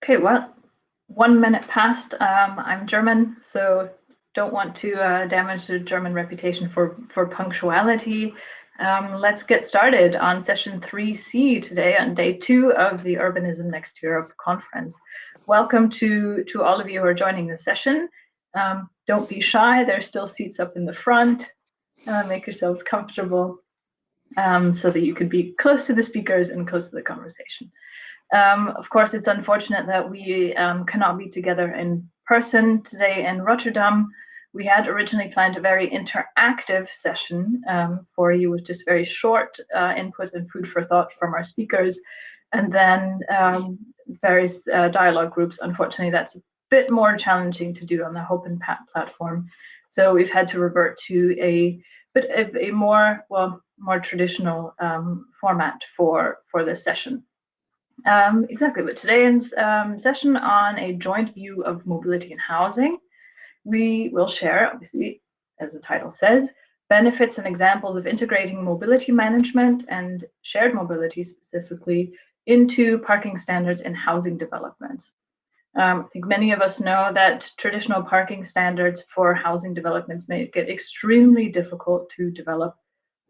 Okay, well, 1 minute past. I'm German, so don't want to damage the German reputation for punctuality. Let's get started on session 3C today on day 2 of the Urbanism Next Europe conference. Welcome to all of you who are joining the session. Don't be shy, there's still seats up in the front. Make yourselves comfortable so that you can be close to the speakers and close to the conversation. Of course, it's unfortunate that we cannot be together in person today in Rotterdam. We had originally planned a very interactive session for you with just very short input and food for thought from our speakers, and then various dialogue groups. Unfortunately, that's a bit more challenging to do on the Open platform. So we've had to revert to a more traditional format for this session. Exactly, but today's session on a joint view of mobility and housing. We will share, obviously, as the title says, benefits and examples of integrating mobility management and shared mobility specifically into parking standards in housing developments. I think many of us know that traditional parking standards for housing developments make it extremely difficult to develop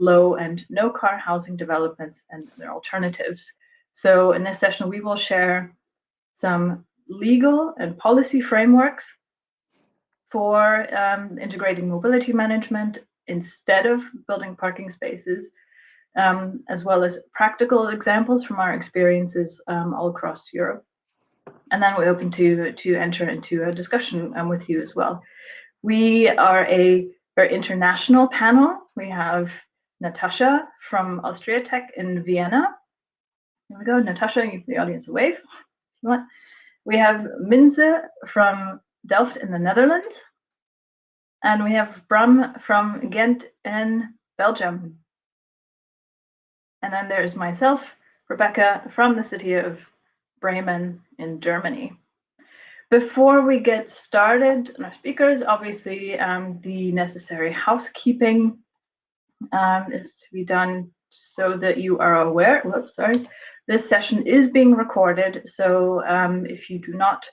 low and no car housing developments and their alternatives. So in this session, we will share some legal and policy frameworks for integrating mobility management instead of building parking spaces, as well as practical examples from our experiences all across Europe. And then we're open to enter into a discussion with you as well. We are a very international panel. We have Natasa from AustriaTech in Vienna. Here we go, Natasa, give the audience a wave if you want. We have Minze from Delft in the Netherlands. And we have Bram from Ghent in Belgium. And then there's myself, Rebecca, from the city of Bremen in Germany. Before we get started, our speakers, obviously, the necessary housekeeping is to be done so that you are aware. Whoops, sorry. This session is being recorded, so if you do not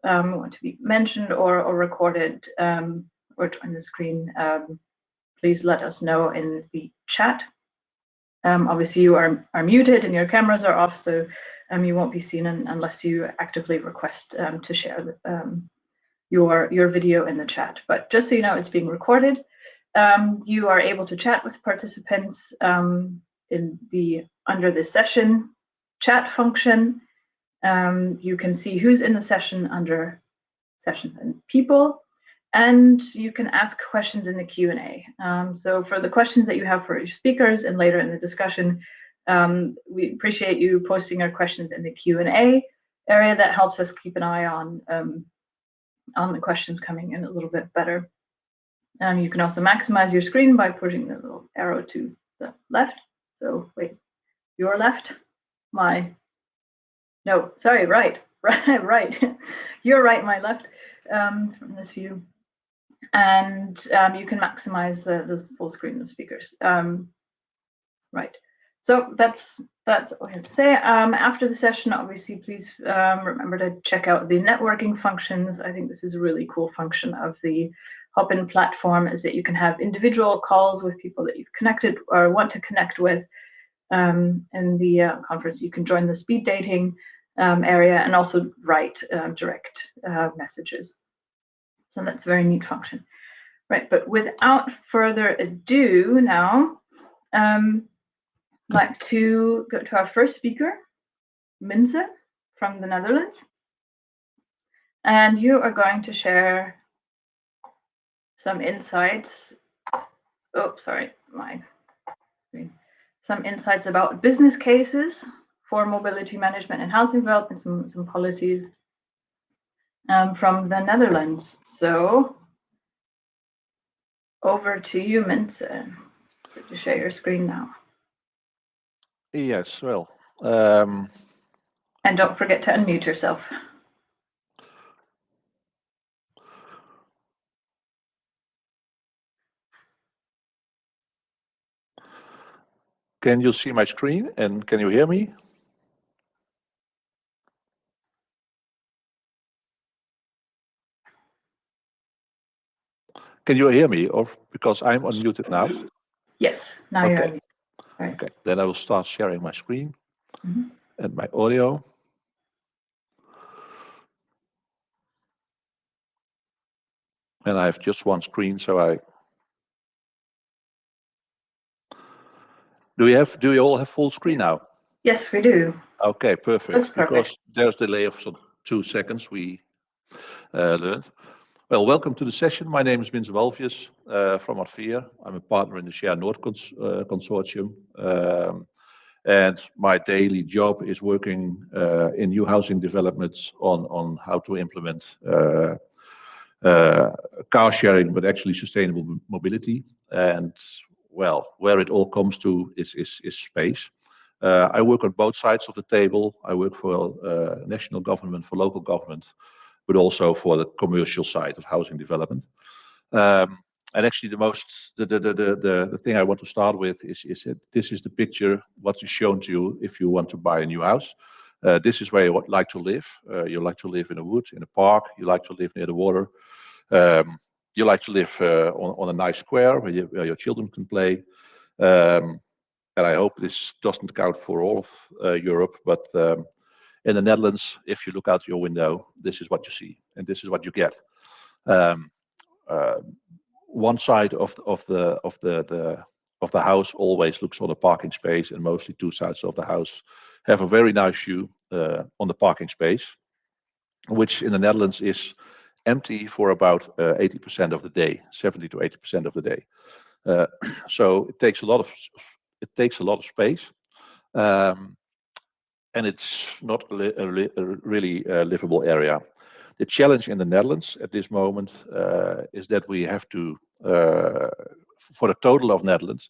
want to be mentioned or recorded or join the screen, please let us know in the chat. Obviously, you are muted and your cameras are off, so you won't be seen unless you actively request to share your video in the chat. But just so you know, it's being recorded. You are able to chat with participants in under the session chat function. You can see who's in the session under sessions and people, and you can ask questions in the Q&A. So for the questions that you have for your speakers and later in the discussion, we appreciate you posting your questions in the Q&A area. That helps us keep an eye on the questions coming in a little bit better. You can also maximize your screen by pushing the little arrow to the left. So wait, your left, right. Your right, my left, from this view. And you can maximize the full screen of speakers. Right. So that's all I have to say. After the session, obviously, please remember to check out the networking functions. I think this is a really cool function of the Hopin platform, is that you can have individual calls with people that you've connected or want to connect with in the conference. You can join the speed dating area and also write direct messages. So that's a very neat function. Right, but without further ado now, I'd like to go to our first speaker, Minze from the Netherlands. And you are going to share some insights. Oh, sorry, my screen. Some insights about business cases for mobility management and housing development, some policies from the Netherlands. So over to you, Minze, to share your screen now. Yes, well. And don't forget to unmute yourself. Can you see my screen and can you hear me? Can you hear me, or because I'm unmuted now? Yes, now Okay. you're on. Right. Okay, then I will start sharing my screen Mhm. and my audio. And I have just one screen, so do you all have full screen now? Yes, we do. Okay, Looks perfect. perfect. Because there's a delay of 2 seconds, we learned. Well, welcome to the session. My name is Minze Walvius from Advier. I'm a partner in the Share North consortium. And my daily job is working in new housing developments on how to implement car sharing, but actually sustainable mobility. And well, where it all comes to is space. I work on both sides of the table. I work for national government, for local government, but also for the commercial side of housing development. And actually, the thing I want to start with is that this is the picture what is shown to you if you want to buy a new house. This is where you would like to live. You like to live in a wood, in a park. You like to live near the water. You like to live on a nice square where your children can play. And I hope this doesn't count for all of Europe, but in the Netherlands, if you look out your window, this is what you see, and this is what you get. One side of the house always looks on a parking space, and mostly two sides of the house have a very nice view on the parking space, which in the Netherlands is empty for about 80% of the day, 70 to 80% of the day. So it takes a lot of space, and it's not a really livable area. The challenge in the Netherlands at this moment is that we have to, for the total of Netherlands,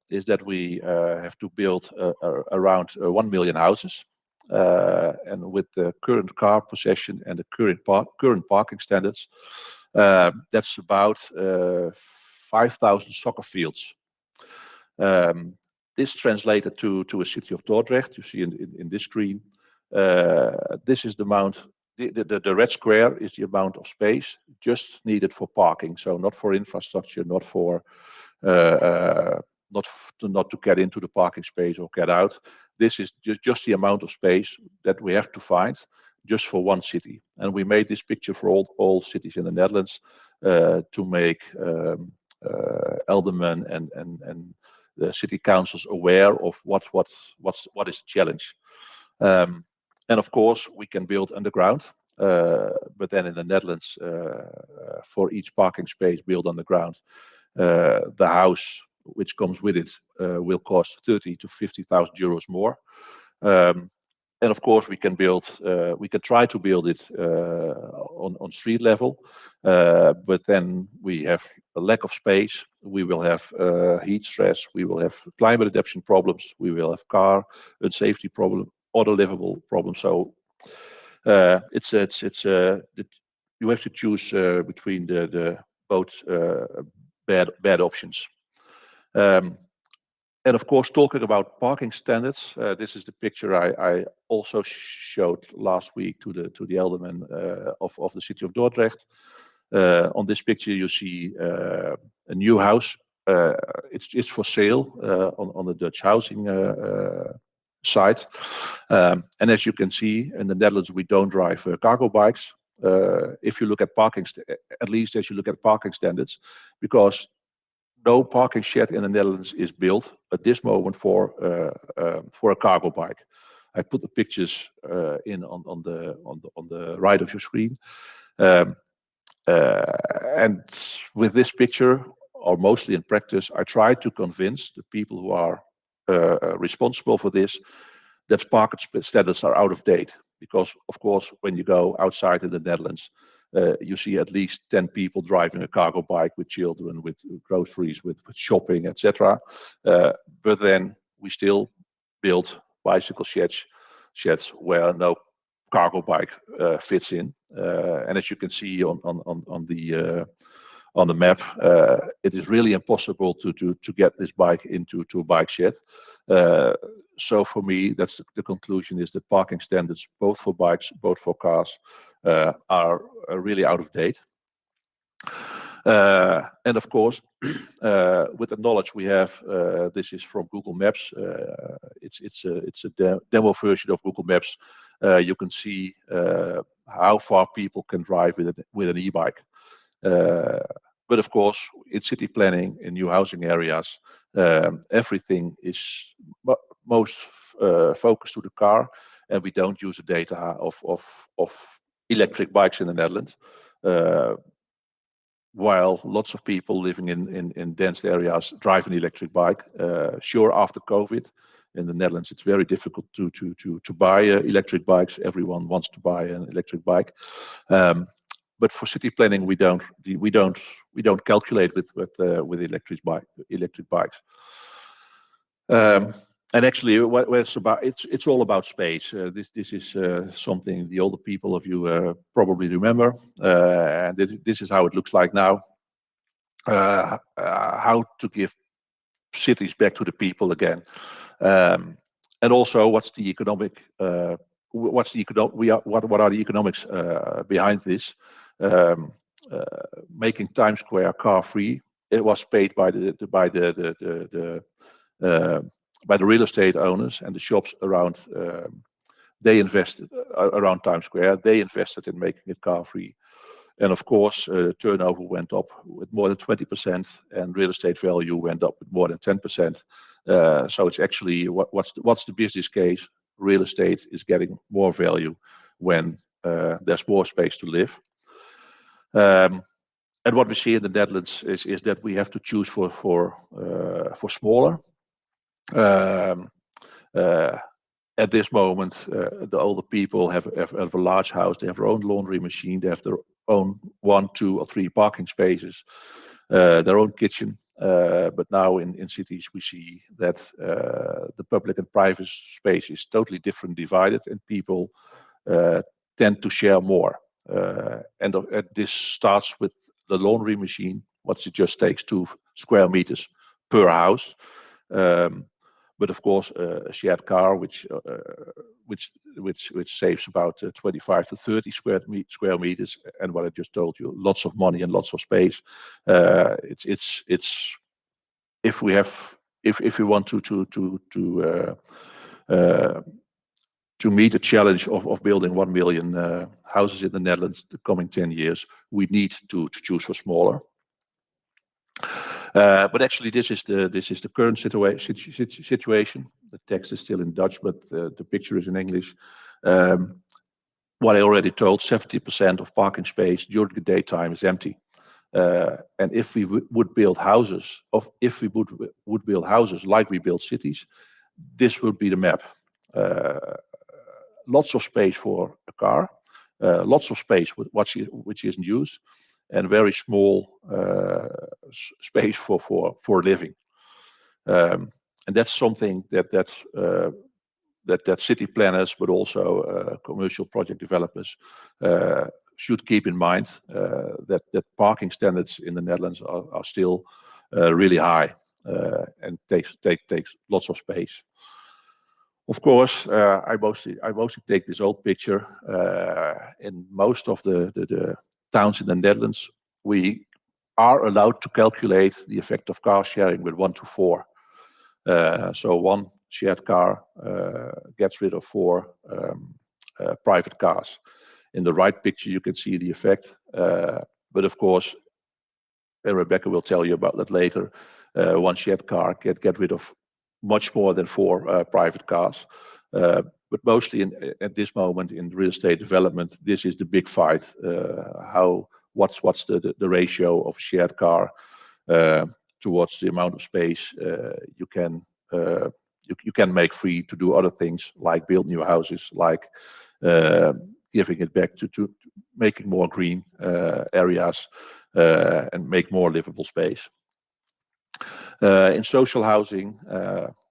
is that we have to build around 1 million houses. And with the current car possession and the current parking standards, that's about 5,000 soccer fields. This translated to a city of Dordrecht. You see in this screen. This is the amount. The red square is the amount of space just needed for parking. So not for infrastructure, not to get into the parking space or get out. This is just the amount of space that we have to find just for one city. And we made this picture for all cities in the Netherlands to make aldermen and the city councils aware of what is the challenge. And of course, we can build underground, but then in the Netherlands, for each parking space built underground, the house which comes with it will cost 30 to 50,000 euros more. And of course, we can try to build it on street level, but then we have a lack of space. We will have heat stress. We will have climate adaptation problems. We will have car and safety problem, other livable problems. So you have to choose between the both bad options. And of course, talking about parking standards, this is the picture I also showed last week to the aldermen of the city of Dordrecht. On this picture, you see a new house. It's for sale on the Dutch housing site. And as you can see, in the Netherlands, we don't drive cargo bikes. If you look at at least as you look at parking standards, because no parking shed in the Netherlands is built at this moment for a cargo bike. I put the pictures in on the right of your screen, and with this picture, or mostly in practice, I try to convince the people who are responsible for this that parking standards are out of date. Because of course, when you go outside in the Netherlands, you see at least 10 people driving a cargo bike with children, with groceries, with shopping, etc. But then we still build bicycle sheds where no cargo bike fits in. And as you can see on the map, it is really impossible to get this bike into a bike shed. So for me, that's the conclusion is that parking standards, both for bikes, both for cars, are really out of date. And of course, with the knowledge we have, this is from Google Maps. It's a demo version of Google Maps. You can see how far people can drive with an e-bike. But of course, in city planning, in new housing areas, everything is most focused to the car, and we don't use the data of electric bikes in the Netherlands. While lots of people living in dense areas drive an electric bike. Sure, after COVID, in the Netherlands, it's very difficult to buy electric bikes. Everyone wants to buy an electric bike. But for city planning, we don't calculate with electric bikes. And actually, what it's about, it's all about space. This is something the older people of you probably remember, and this is how it looks like now. How to give cities back to the people again, and also what are the economics behind this? Making Times Square car free. It was paid by the real estate owners and the shops around. They invested around Times Square. They invested in making it car free, and of course, turnover went up with more than 20%, and real estate value went up with more than 10%. So it's actually what's the business case? Real estate is getting more value when there's more space to live. And what we see in the Netherlands is that we have to choose for smaller. At this moment, the older people have a large house. They have their own laundry machine. They have their own 1, 2, or 3 parking spaces, their own kitchen. But now in cities, we see that the public and private space is totally different, divided, and people tend to share more. And this starts with the laundry machine. It just takes 2 square meters per house. But of course, a shared car, which saves about 25 to 30 square meters, and what I just told you, lots of money and lots of space. It's if we want to meet the challenge of building 1 million houses in the Netherlands the coming 10 years, we need to choose for smaller. But actually, this is the current situation. The text is still in Dutch, but the picture is in English. What I already told, 70% of parking space during the daytime is empty. And if we would build houses, like we build cities, this would be the map. Lots of space for a car, lots of space which isn't used, and very small space for living. And that's something that city planners, but also commercial project developers, should keep in mind. That parking standards in the Netherlands are still really high, and takes lots of space. Of course, I mostly take this old picture. In most of the towns in the Netherlands, we are allowed to calculate the effect of car sharing with 1 to 4. So 1 shared car gets rid of 4 private cars. In the right picture, you can see the effect. But of course, and Rebecca will tell you about that later, 1 shared car get rid of much more than 4 private cars. But mostly at this moment in real estate development, this is the big fight. What's the ratio of a shared car towards the amount of space you can make free to do other things, like build new houses, like giving it back to making more green areas, and make more livable space. In social housing,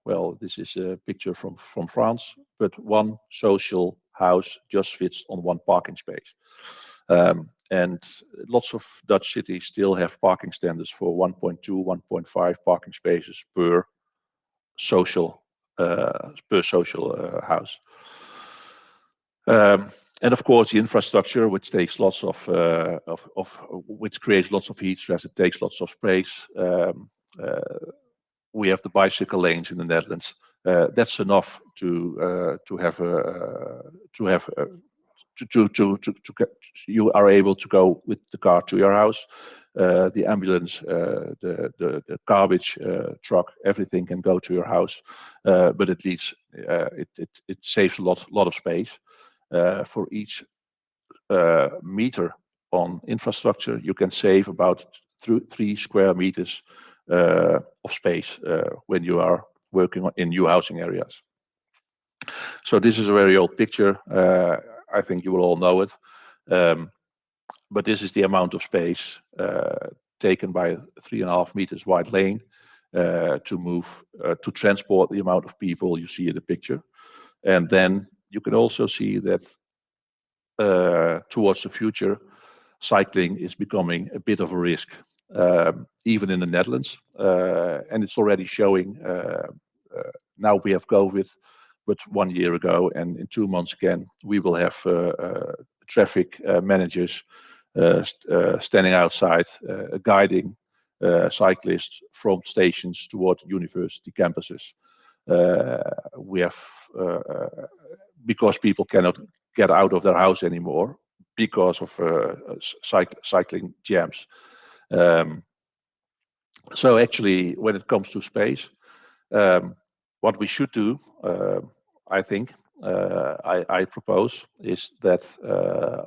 well, this is a picture from France, but 1 social house just fits on 1 parking space. And lots of Dutch cities still have parking standards for 1.2, 1.5 parking spaces per social house. And of course, the infrastructure, which takes lots which creates lots of heat stress, it takes lots of space. We have the bicycle lanes in the Netherlands. That's enough you are able to go with the car to your house. The ambulance, the garbage truck, everything can go to your house, but it saves a lot of space. For each meter on infrastructure, you can save about 3 square meters of space when you are working in new housing areas. So this is a very old picture. I think you will all know it. But this is the amount of space taken by a 3.5 meters wide lane to transport the amount of people you see in the picture. And then you can also see that towards the future, cycling is becoming a bit of a risk, even in the Netherlands. And it's already showing. Now we have COVID, but 1 year ago and in 2 months again, we will have traffic managers standing outside, guiding cyclists from stations toward university campuses. We have because people cannot get out of their house anymore because of cycling jams. So actually, when it comes to space, what we should do, I think, I propose, is that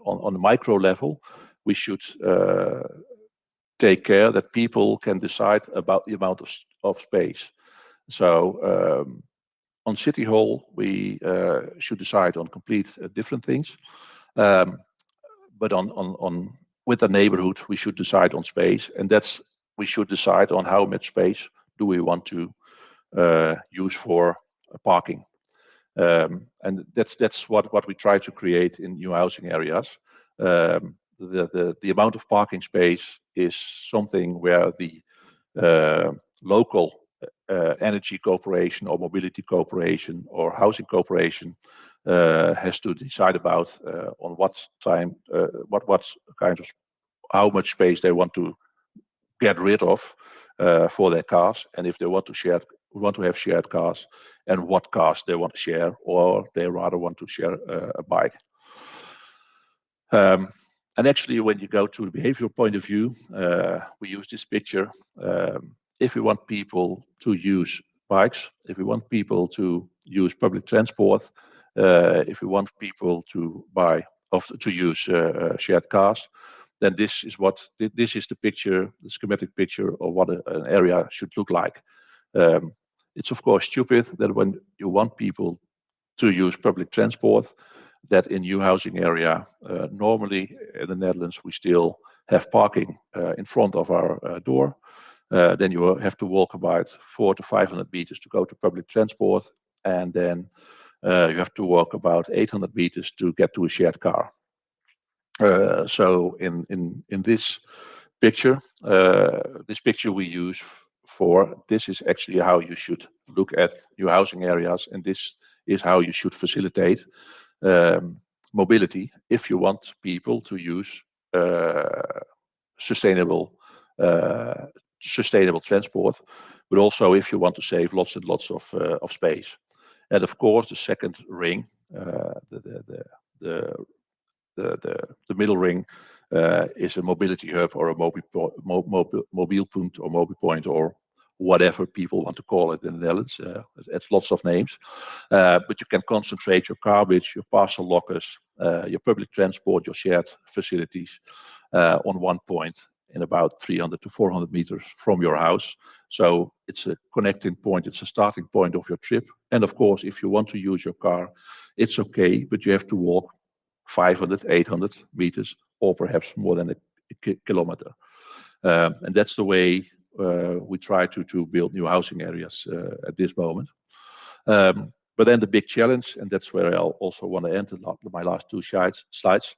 on the micro level, we should take care that people can decide about the amount of space. So on City Hall, we should decide on complete different things. But with the neighborhood, we should decide on space, and we should decide on how much space do we want to use for parking. And that's what we try to create in new housing areas. The amount of parking space is something where the local energy corporation or mobility corporation or housing corporation has to decide about on how much space they want to get rid of for their cars, and if they want to have shared cars, and what cars they want to share, or they rather want to share a bike. And actually, when you go to the behavioral point of view, we use this picture. If we want people to use bikes, if we want people to use public transport, if we want people to use shared cars, then this is the picture, the schematic picture of what an area should look like. It's of course stupid that when you want people to use public transport, that in new housing area, normally in the Netherlands, we still have parking in front of our door. Then you have to walk about 400 to 500 meters to go to public transport, and then you have to walk about 800 meters to get to a shared car. So in this picture we use this is actually how you should look at new housing areas, and this is how you should facilitate mobility if you want people to use sustainable transport, but also if you want to save lots and lots of space. And of course, the second ring, the middle ring, is a mobility hub or a mobile point or mobile point, or whatever people want to call it in the Netherlands. It's lots of names, but you can concentrate your garbage, your parcel lockers, your public transport, your shared facilities on one point in about 300 to 400 meters from your house. So it's a connecting point, it's a starting point of your trip. And of course, if you want to use your car, it's okay, but you have to walk 500, 800 meters, or perhaps more than a kilometer. And that's the way we try to build new housing areas at this moment. But then the big challenge, and that's where I also want to end my last two slides.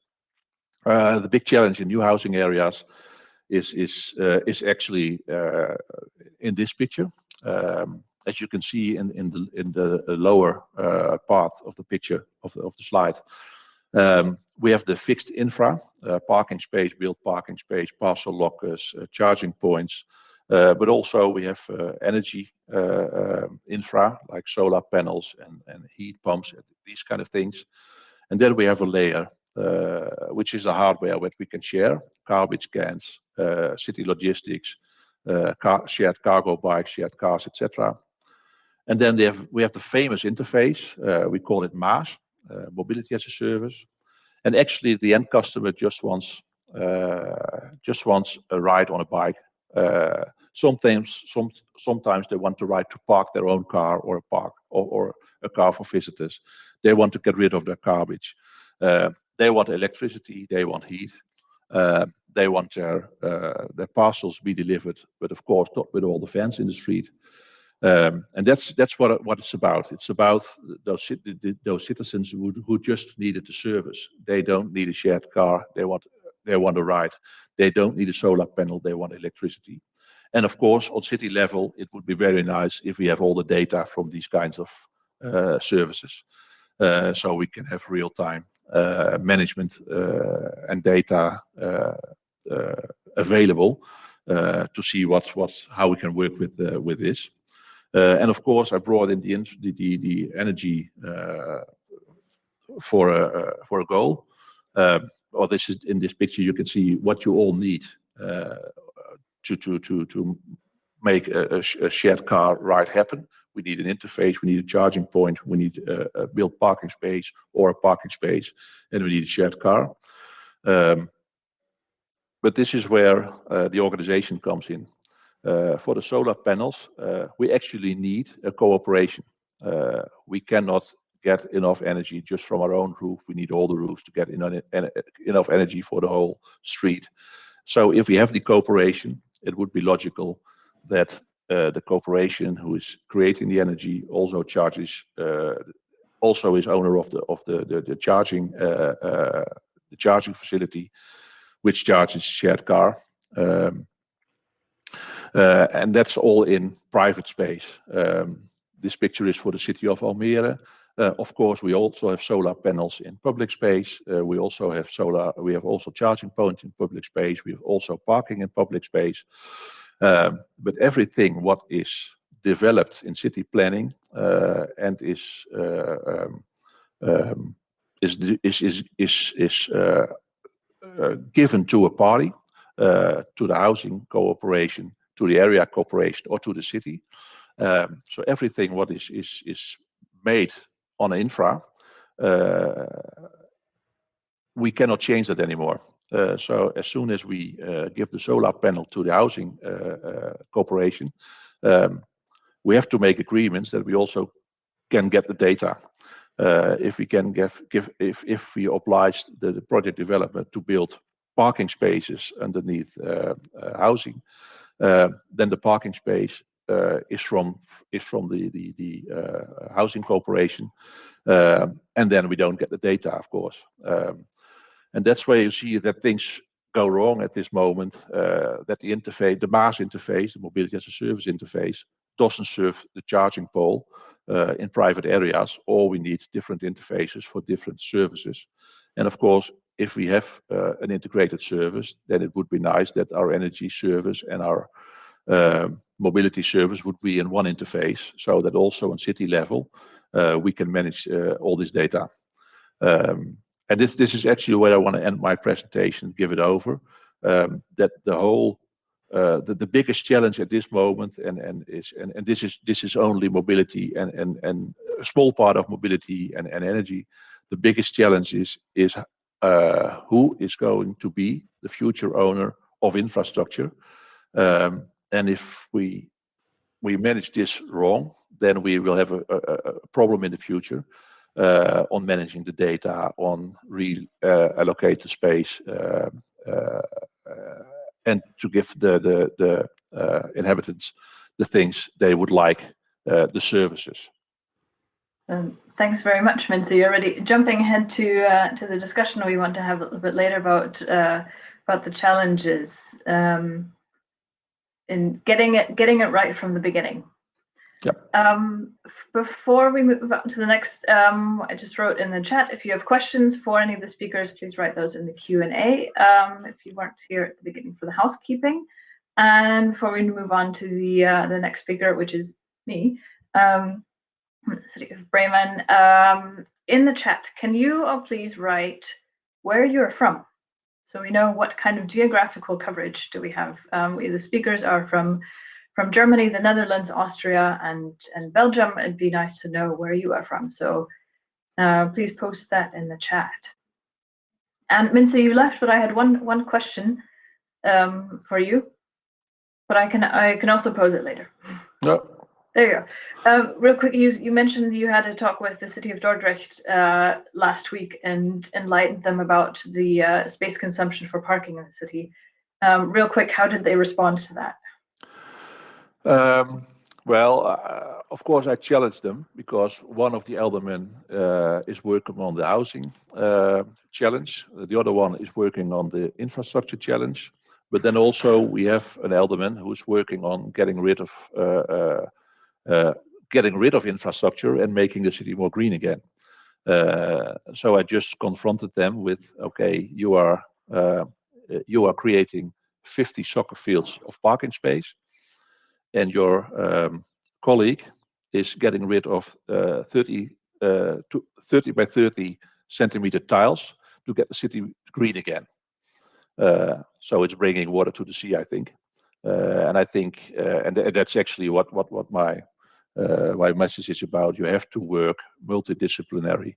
The big challenge in new housing areas is actually in this picture. As you can see in the lower part of the picture of the slide, We have the fixed infra, parking space, built parking space, parcel lockers, charging points, but also we have energy infra like solar panels and heat pumps, these kind of things. And then we have a layer, which is the hardware that we can share, garbage cans, city logistics, shared cargo bikes, shared cars, etc. And then we have the famous interface, we call it MaaS, Mobility as a Service. And actually the end customer just wants a ride on a bike. Sometimes they want to ride to park their own car or a car for visitors. They want to get rid of their garbage. They want electricity. They want heat. They want their parcels be delivered, but of course not with all the vans in the street. And that's what it's about. It's about those citizens who just needed the service. They don't need a shared car. They want a ride. They don't need a solar panel. They want electricity. And of course, on city level, it would be very nice if we have all the data from these kinds of services, so we can have real-time management and data available to see how we can work with this. And of course, I brought in the energy for a goal. Or this is in this picture. You can see what you all need to make a shared car ride happen. We need an interface. We need a charging point. We need a built parking space or a parking space, and we need a shared car. But this is where the organization comes in. For the solar panels, we actually need a cooperation. We cannot get enough energy just from our own roof. We need all the roofs to get enough energy for the whole street. So if we have the cooperation, it would be logical that the corporation who is creating the energy also charges, also is owner of the charging facility, which charges shared car. And that's all in private space. This picture is for the city of Almere. Of course, we also have solar panels in public space. We have also charging points in public space. We have also parking in public space. But everything what is developed in city planning and is given to a party, to the housing cooperation, to the area corporation, or to the city. So everything what is made on infra, we cannot change that anymore. So as soon as we give the solar panel to the housing corporation, we have to make agreements that we also can get the data. If we can if we oblige the project development to build parking spaces underneath housing, then the parking space is from the housing corporation, and then we don't get the data, of course. And that's where you see that things go wrong at this moment. That the interface, the MaaS interface, the Mobility as a Service interface, doesn't serve the charging pole in private areas, or we need different interfaces for different services. And of course, if we have an integrated service, then it would be nice that our energy service and our mobility service would be in one interface, so that also on city level we can manage all this data. And this is actually where I want to end my presentation, give it over. That the whole the biggest challenge at this moment, and this is only mobility and a small part of mobility and energy. The biggest challenge is who is going to be the future owner of infrastructure. And if we manage this wrong, then we will have a problem in the future on managing the data, on allocate the space, and to give the inhabitants the things they would like, the services. Thanks very much, Minze. You're already jumping ahead to the discussion we want to have a little bit later about the challenges in getting it right from the beginning. Before we move on to the next, I just wrote in the chat, if you have questions for any of the speakers, please write those in the Q&A if you weren't here at the beginning for the housekeeping. And before we move on to the next speaker, which is me, from the city of Bremen, in the chat, can you all please write where you're from? So we know what kind of geographical coverage do we have. The speakers are from Germany, the Netherlands, Austria, and Belgium. It'd be nice to know where you are from. So please post that in the chat. And Minze, you left, but I had one question for you, but I can also pose it later. No. There you go. Real quick, you mentioned you had a talk with the city of Dordrecht last week and enlightened them about the space consumption for parking in the city. Real quick, how did they respond to that? Of course, I challenged them because one of the aldermen is working on the housing challenge. The other one is working on the infrastructure challenge. But then also we have an alderman who's working on getting rid of infrastructure and making the city more green again. So I just confronted them with, okay, you are creating 50 soccer fields of parking space, and your colleague is getting rid of 30 by 30 centimeter tiles to get the city green again. So it's bringing water to the sea, I think. And I think, and that's actually what my message is about. You have to work multidisciplinary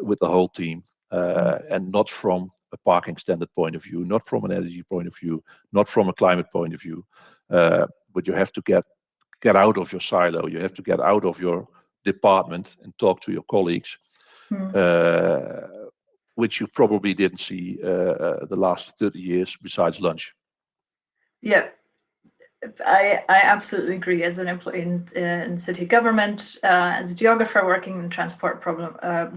with the whole team, and not from a parking standard point of view, not from an energy point of view, not from a climate point of view. But you have to get out of your silo. You have to get out of your department and talk to your colleagues, which you probably didn't see the last 30 years besides lunch. Yeah, I absolutely agree. As an employee in city government, as a geographer working in the transport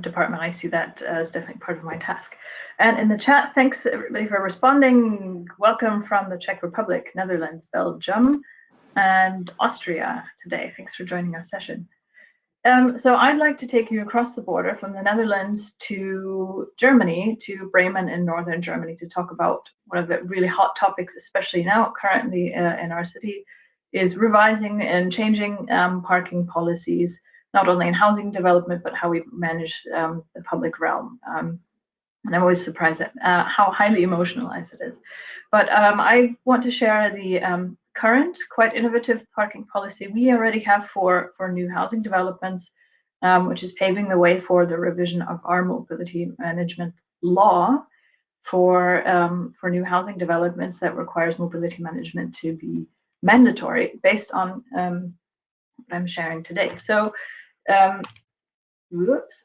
department, I see that as definitely part of my task. And in the chat, thanks everybody for responding. Welcome from the Czech Republic, Netherlands, Belgium, and Austria today. Thanks for joining our session. So I'd like to take you across the border from the Netherlands to Germany, to Bremen in northern Germany, to talk about one of the really hot topics, especially now currently in our city, is revising and changing parking policies, not only in housing development, but how we manage the public realm. And I'm always surprised at how highly emotionalized it is. But I want to share the current, quite innovative parking policy we already have for new housing developments, which is paving the way for the revision of our mobility management law for new housing developments that requires mobility management to be mandatory based on what I'm sharing today. So, whoops.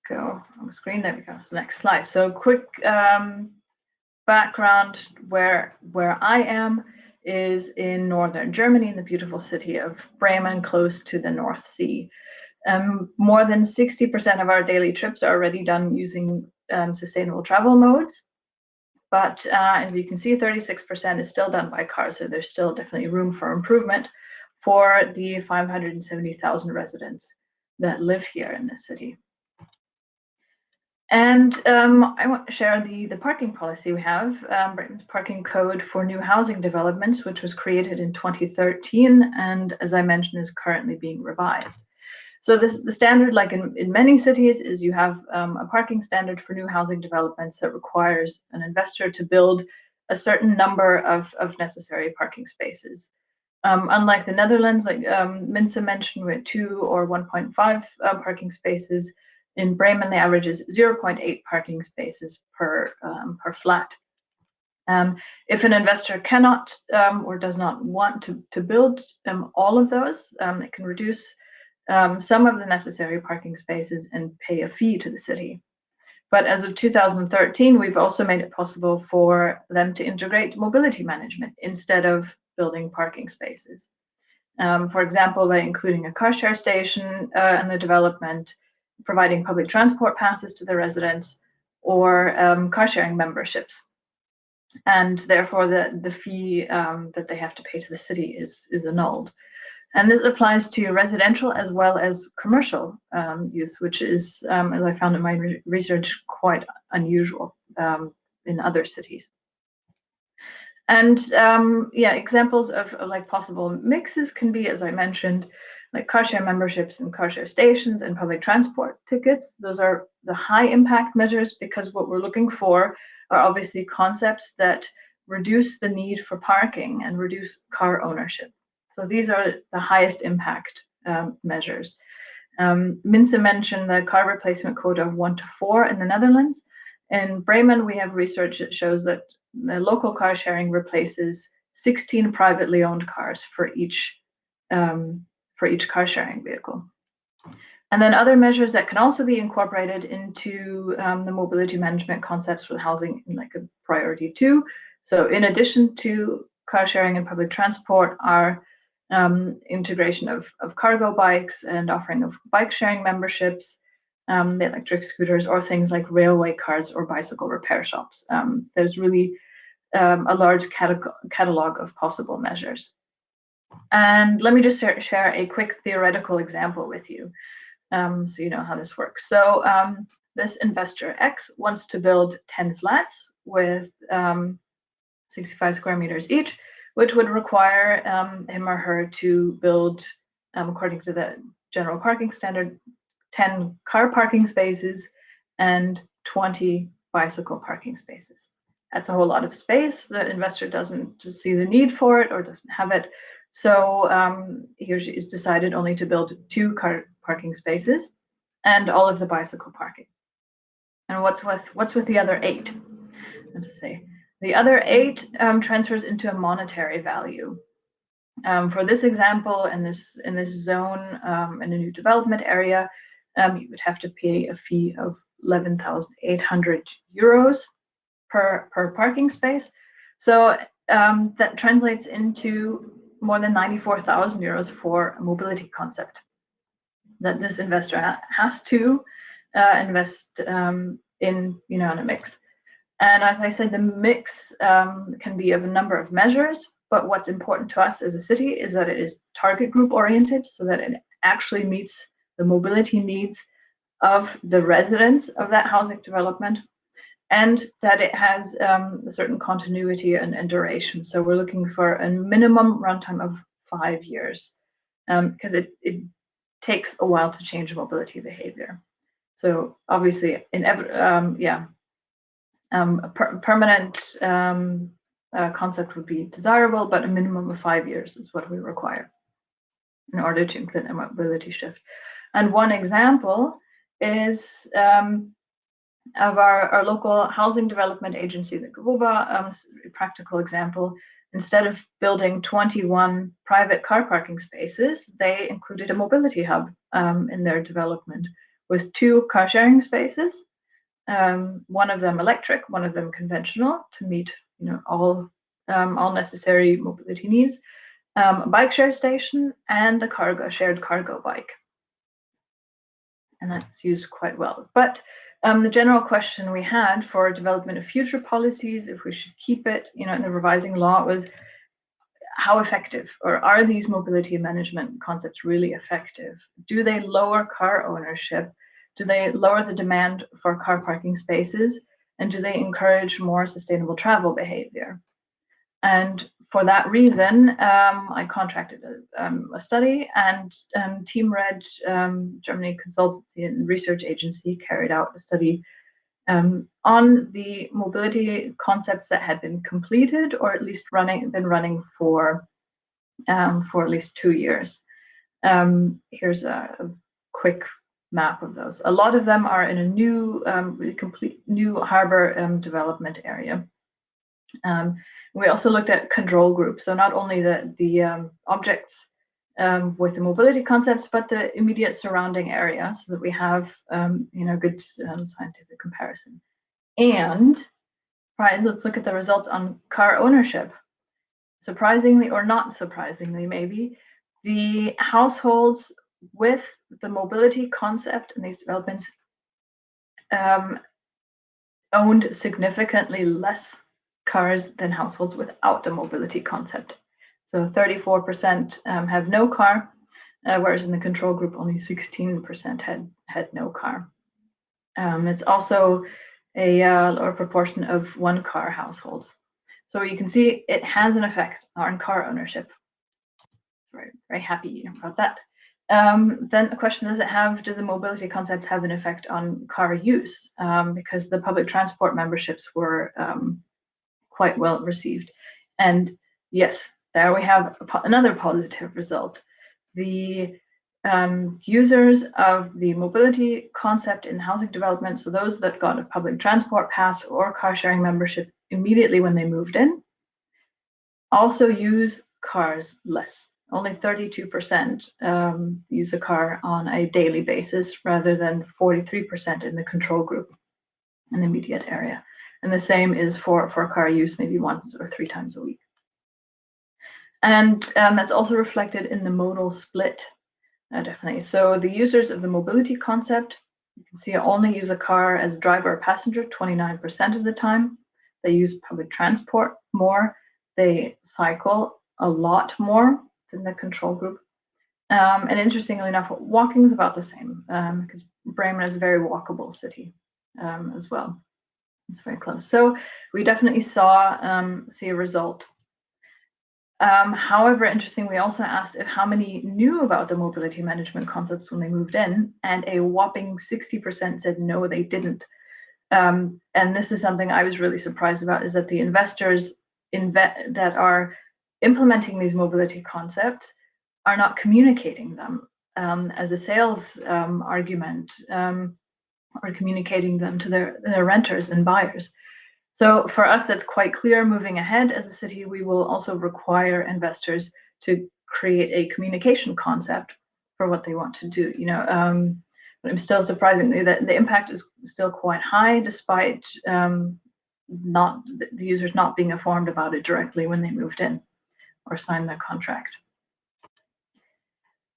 Go on the screen. There we go. So next slide. So quick background where I am is in northern Germany, in the beautiful city of Bremen, close to the North Sea. More than 60% of our daily trips are already done using sustainable travel modes. But as you can see, 36% is still done by car. So there's still definitely room for improvement for the 570,000 residents that live here in the city. And I want to share the parking policy we have, Britain's parking code for new housing developments, which was created in 2013, and as I mentioned, is currently being revised. So the standard, like in many cities, is you have a parking standard for new housing developments that requires an investor to build a certain number of necessary parking spaces. Unlike the Netherlands, like Minze mentioned, with 2 or 1.5 parking spaces. In Bremen, the average is 0.8 parking spaces per flat. If an investor cannot or does not want to build all of those, it can reduce some of the necessary parking spaces and pay a fee to the city. But as of 2013, we've also made it possible for them to integrate mobility management instead of building parking spaces. For example, by including a car share station in the development, providing public transport passes to the residents, or car sharing memberships. and therefore the fee that they have to pay to the city is annulled. And this applies to residential as well as commercial use, which is, as I found in my research, quite unusual in other cities. And yeah, examples of like possible mixes can be, as I mentioned, like car share memberships and car share stations and public transport tickets. Those are the high impact measures, because what we're looking for are obviously concepts that reduce the need for parking and reduce car ownership. So these are the highest impact measures. Minze mentioned the car replacement quota of 1 to 4 in the Netherlands. In Bremen, we have research that shows that the local car sharing replaces 16 privately owned cars for each car sharing vehicle. And then other measures that can also be incorporated into the mobility management concepts with housing in like a priority 2. So in addition to car sharing and public transport are integration of cargo bikes and offering of bike sharing memberships, the electric scooters, or things like railway cards or bicycle repair shops. There's really a large catalog of possible measures. And let me just share a quick theoretical example with you, so you know how this works. So this investor X wants to build 10 flats with 65 square meters each, which would require him or her to build, according to the general parking standard, 10 car parking spaces and 20 bicycle parking spaces. That's a whole lot of space. The investor doesn't just see the need for it or doesn't have it. So he or she has decided only to build 2 car parking spaces and all of the bicycle parking. And what's with the other 8? To say, the other 8 transfers into a monetary value. For this example, in this zone, in a new development area, you would have to pay a fee of 11,800 euros per parking space. So that translates into more than 94,000 euros for a mobility concept that this investor has to invest in, in a mix. And as I said, the mix can be of a number of measures, but what's important to us as a city is that it is target group oriented, so that it actually meets the mobility needs of the residents of that housing development, and that it has a certain continuity and duration. So we're looking for a minimum runtime of 5 years, because it takes a while to change mobility behavior. So obviously, a permanent concept would be desirable, but a minimum of 5 years is what we require in order to implement a mobility shift. And one example is of our local housing development agency, the Karbaumer, a practical example. Instead of building 21 private car parking spaces, they included a mobility hub in their development with 2 car sharing spaces, one of them electric, one of them conventional, to meet all necessary mobility needs, a bike share station, and a shared cargo bike. And that's used quite well. But the general question we had for development of future policies, if we should keep it, in the revising law, was how effective, or are these mobility management concepts really effective? Do they lower car ownership? Do they lower the demand for car parking spaces? And do they encourage more sustainable travel behavior? And for that reason, I contracted a study, and Team Red, Germany consultancy and research agency, carried out a study on the mobility concepts that had been completed, or at least been running for at least 2 years. Here's a quick map of those. A lot of them are in a new, complete new harbor development area. We also looked at control groups, so not only the objects with the mobility concepts, but the immediate surrounding area, so that we have good scientific comparison. And let's look at the results on car ownership. Surprisingly, or not surprisingly, maybe, the households with the mobility concept in these developments owned significantly less cars than households without the mobility concept. So 34% have no car, whereas in the control group only 16% had no car. It's also a lower proportion of one-car households. So you can see it has an effect on car ownership. Very, very happy about that. Then the question, does the mobility concept have an effect on car use? Because the public transport memberships were quite well received. And yes, there we have another positive result. The users of the mobility concept in housing development, so those that got a public transport pass or car sharing membership immediately when they moved in, also use cars less. Only 32% use a car on a daily basis, rather than 43% in the control group in the immediate area. And the same is for car use, maybe 1 or 3 times a week. And that's also reflected in the modal split, definitely. So the users of the mobility concept, you can see, only use a car as driver or passenger 29% of the time. They use public transport more. They cycle a lot more than the control group. And interestingly enough, walking is about the same, because Bremen is a very walkable city as well. It's very close. So we definitely see a result. However, interesting, we also asked how many knew about the mobility management concepts when they moved in, and a whopping 60% said no, they didn't. And this is something I was really surprised about, is that the investors that are implementing these mobility concepts are not communicating them as a sales argument, or communicating them to their renters and buyers. So for us, that's quite clear. Moving ahead as a city, we will also require investors to create a communication concept for what they want to do. But I'm still surprisingly that the impact is still quite high, despite the users not being informed about it directly when they moved in or signed their contract.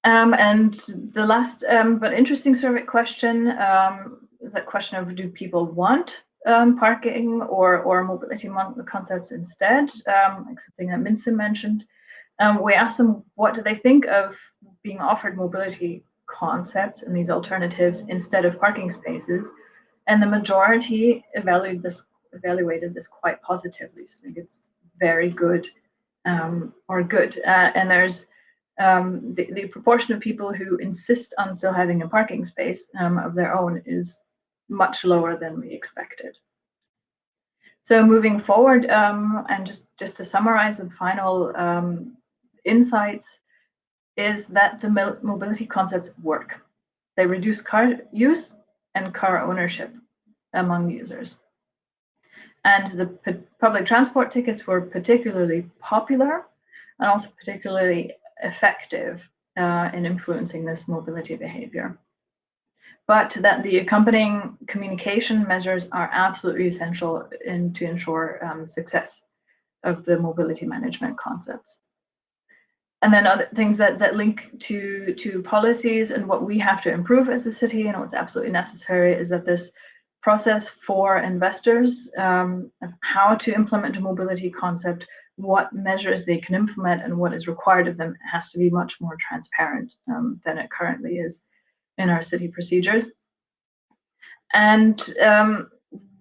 And the last but interesting survey question is that question of, do people want parking or mobility concepts instead, like something that Minze mentioned. We asked them, what do they think of being offered mobility concepts and these alternatives instead of parking spaces? And the majority evaluated this quite positively. So I think it's very good or good. And there's the proportion of people who insist on still having a parking space of their own is much lower than we expected. So moving forward, and just to summarize the final insights, is that the mobility concepts work. They reduce car use and car ownership among users. And the public transport tickets were particularly popular and also particularly effective in influencing this mobility behavior. But that the accompanying communication measures are absolutely essential to ensure success of the mobility management concepts. And then other things that link to policies and what we have to improve as a city and what's absolutely necessary is that this process for investors of how to implement a mobility concept, what measures they can implement and what is required of them has to be much more transparent than it currently is in our city procedures. And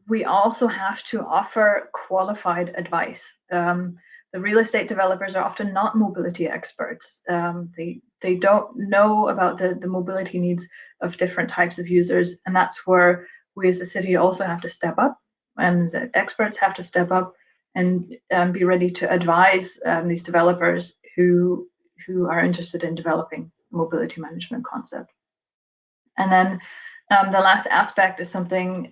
we also have to offer qualified advice. The real estate developers are often not mobility experts. They don't know about the mobility needs of different types of users, and that's where we as a city also have to step up, and the experts have to step up and be ready to advise these developers who are interested in developing a mobility management concept. And then the last aspect is something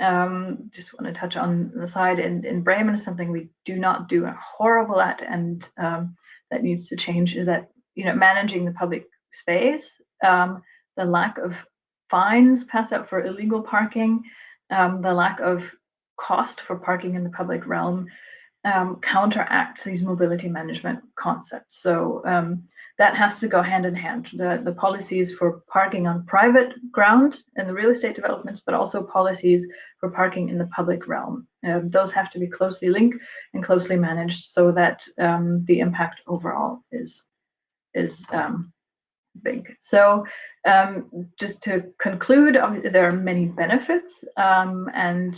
just want to touch on the side in Bremen is something we do not do horrible at, and that needs to change, is that managing the public space, the lack of fines passed out for illegal parking, the lack of cost for parking in the public realm counteracts these mobility management concepts. So that has to go hand in hand. The policies for parking on private ground in the real estate developments, but also policies for parking in the public realm. Those have to be closely linked and closely managed so that the impact overall is big. So just to conclude, there are many benefits, and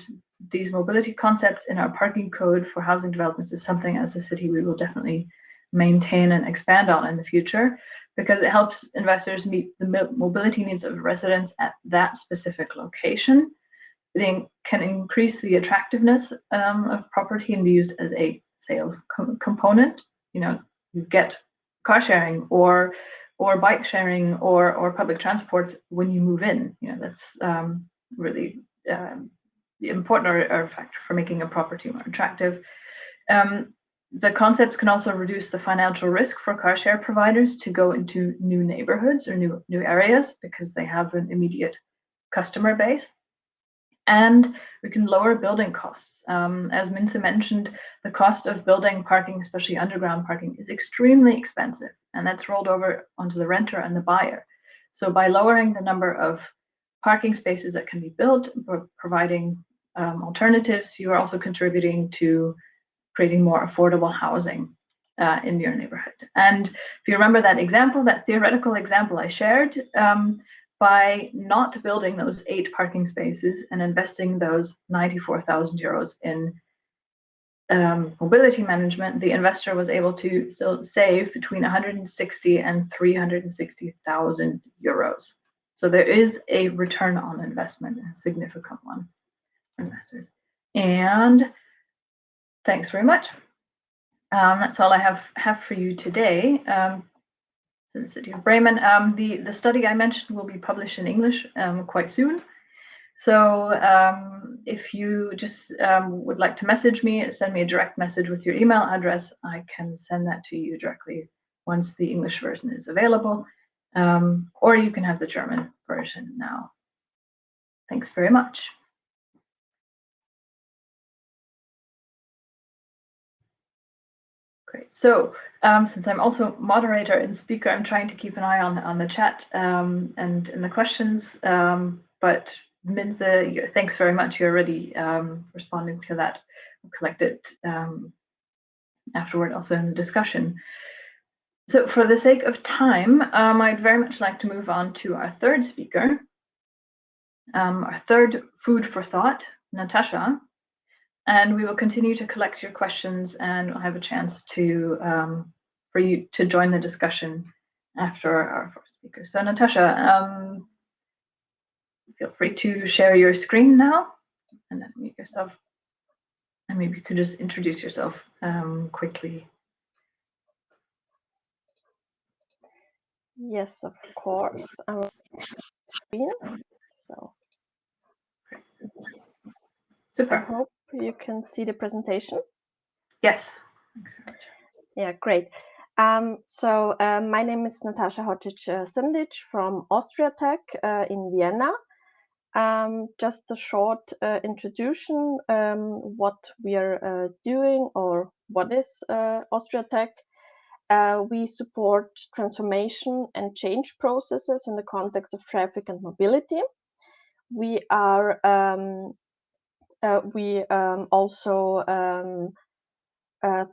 these mobility concepts in our parking code for housing developments is something as a city we will definitely maintain and expand on in the future, because it helps investors meet the mobility needs of residents at that specific location. It can increase the attractiveness of property and be used as a sales component. You get car sharing or bike sharing or public transports when you move in. That's really important or a factor for making a property more attractive. The concepts can also reduce the financial risk for car share providers to go into new neighborhoods or new areas, because they have an immediate customer base. And we can lower building costs. As Minze mentioned, the cost of building parking, especially underground parking, is extremely expensive, and that's rolled over onto the renter and the buyer. So by lowering the number of parking spaces that can be built, providing alternatives, you are also contributing to creating more affordable housing in your neighborhood. And if you remember that example, that theoretical example I shared, by not building those 8 parking spaces and investing those 94,000 euros in mobility management, the investor was able to still save between 160 and 360,000 euros. So there is a return on investment, a significant one for investors. And thanks very much. That's all I have for you today. In the city of Bremen. The study I mentioned will be published in English quite soon. So if you just would like to message me, send me a direct message with your email address, I can send that to you directly once the English version is available, or you can have the German version now. Thanks very much. Great. So since I'm also moderator and speaker, I'm trying to keep an eye on the chat and in the questions. But Minze, thanks very much. You're already responding to that. We'll collect it afterward, also in the discussion. So for the sake of time, I'd very much like to move on to our third speaker, our third food for thought, Natasa. And we will continue to collect your questions, and we'll have a chance to for you to join the discussion after our first speaker. So Natasa, feel free to share your screen now and then mute yourself. And maybe you could just introduce yourself quickly. Yes, of course. So Super. I hope you can see the presentation. Yes. Thanks very much. Yeah, great. So my name is Natasa Hodzic-Srndic from AustriaTech in Vienna. Just a short introduction, what we are doing or what is AustriaTech. We support transformation and change processes in the context of traffic and mobility. We are also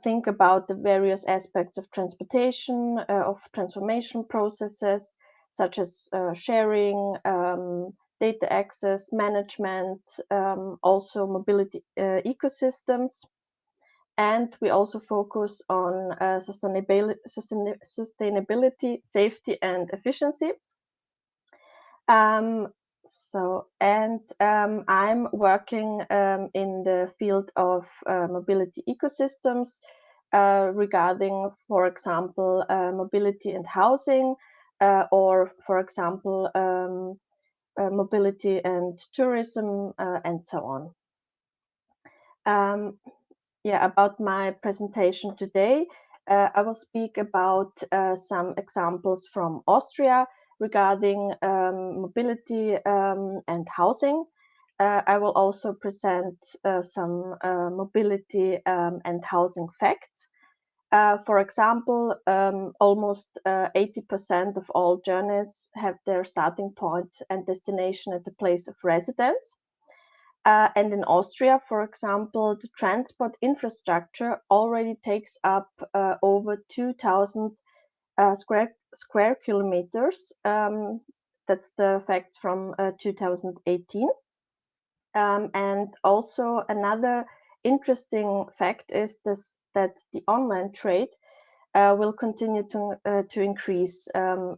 think about the various aspects of transportation, of transformation processes, such as sharing, data access, management, also mobility ecosystems. And we also focus on sustainability, safety, and efficiency. I'm working in the field of mobility ecosystems regarding, for example, mobility and housing, or, for example, mobility and tourism, and so on. About my presentation today, I will speak about some examples from Austria regarding mobility and housing. I will also present some mobility and housing facts. For example, almost 80% of all journeys have their starting point and destination at the place of residence. And in Austria, for example, the transport infrastructure already takes up over 2,000 square kilometers. That's the facts from 2018. And also another interesting fact is that the online trade will continue to increase,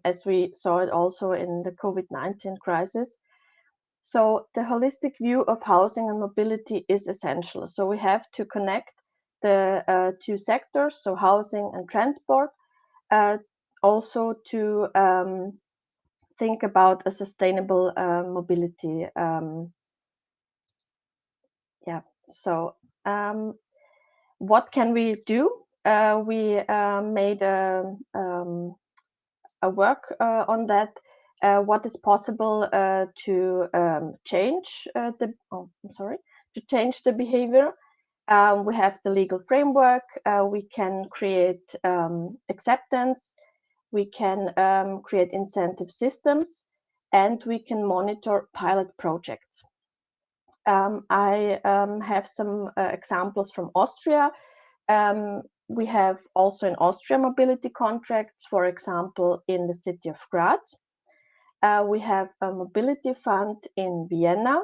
as we saw it also in the COVID-19 crisis. So the holistic view of housing and mobility is essential. So we have to connect the two sectors, so housing and transport, also to think about a sustainable mobility. So what can we do? We made a work on that. What is possible to change to change the behavior? We have the legal framework. We can create acceptance. We can create incentive systems, and we can monitor pilot projects. I have some examples from Austria. We have also in Austria mobility contracts, for example, in the city of Graz. We have a mobility fund in Vienna,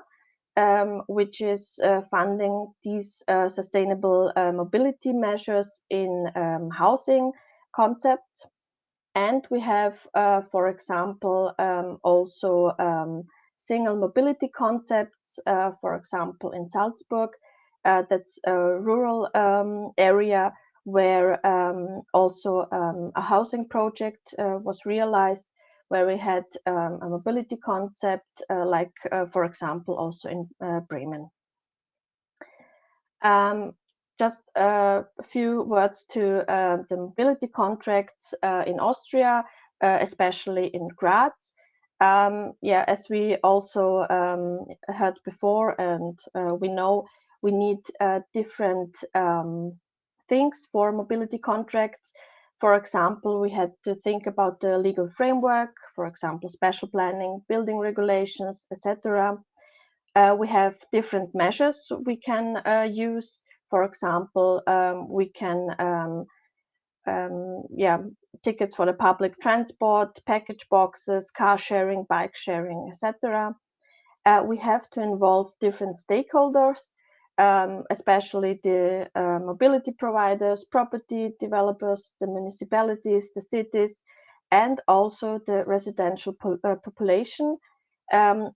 which is funding these sustainable mobility measures in housing concepts. And we have, for example, also single mobility concepts, for example, in Salzburg. That's a rural area where also a housing project was realized, where we had a mobility concept, like, for example, also in Bremen. Just a few words to the mobility contracts in Austria, especially in Graz. As we also heard before, and we know we need different things for mobility contracts. For example, we had to think about the legal framework, for example, special planning, building regulations, etc. We have different measures we can use. For example, we can tickets for the public transport, package boxes, car sharing, bike sharing, etc. We have to involve different stakeholders, especially the mobility providers, property developers, the municipalities, the cities, and also the residential population,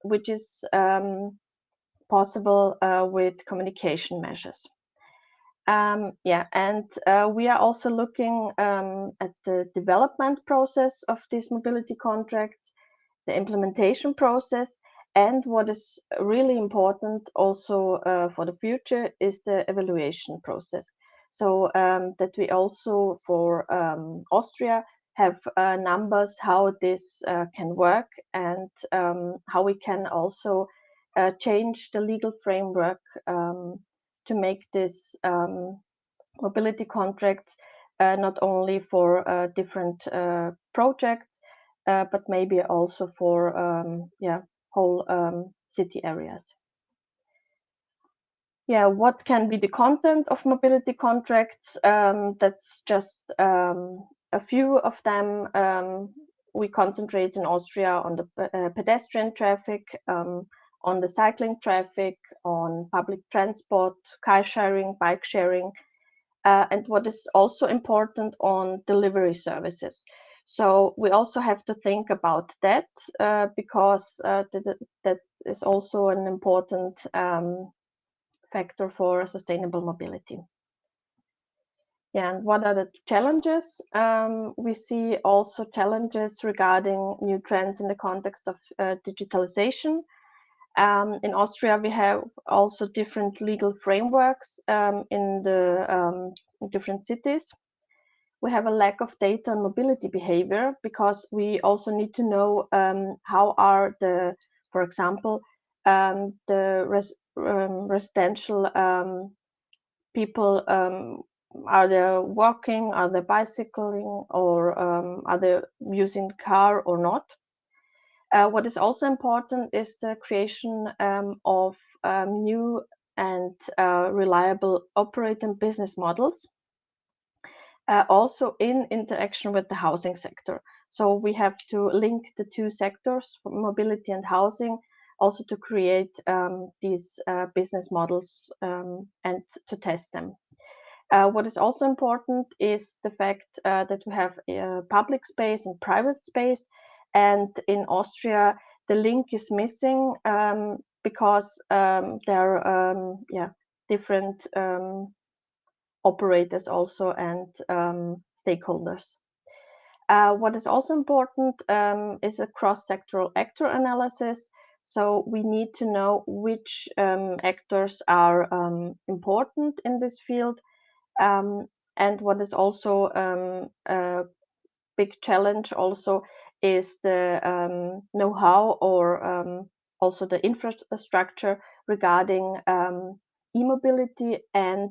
which is possible with communication measures. We are also looking at the development process of these mobility contracts, the implementation process, and what is really important also for the future is the evaluation process. So that we also for Austria have numbers how this can work, and how we can also change the legal framework to make this mobility contracts not only for different projects, but maybe also for whole city areas. What can be the content of mobility contracts? That's just a few of them. We concentrate in Austria on the pedestrian traffic, on the cycling traffic, on public transport, car sharing, bike sharing, and what is also important, on delivery services. So we also have to think about that because that is also an important factor for sustainable mobility. And what are the challenges? We see also challenges regarding new trends in the context of digitalization. In Austria, we have also different legal frameworks in the different cities. We have a lack of data on mobility behavior because we also need to know how are the, for example, the residential people are they walking, are they bicycling, or are they using car or not? What is also important is the creation of new and reliable operating business models, also in interaction with the housing sector. So we have to link the two sectors, mobility and housing, also to create these business models and to test them. What is also important is the fact that we have public space and private space, and in Austria the link is missing because there are different operators also and stakeholders. What is also important is a cross-sectoral actor analysis. So we need to know which actors are important in this field. And what is also a big challenge also is the know-how or also the infrastructure regarding e-mobility and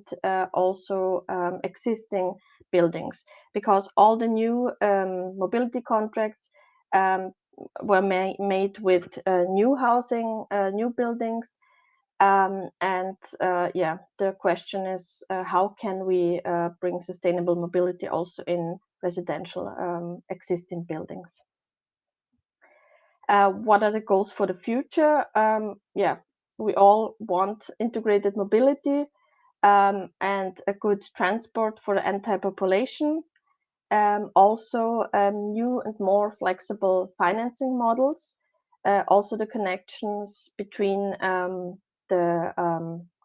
also existing buildings, because all the new mobility contracts were made with new housing, new buildings. The question is how can we bring sustainable mobility also in residential existing buildings? What are the goals for the future? We all want integrated mobility and a good transport for the entire population. Also new and more flexible financing models. Also the connections between the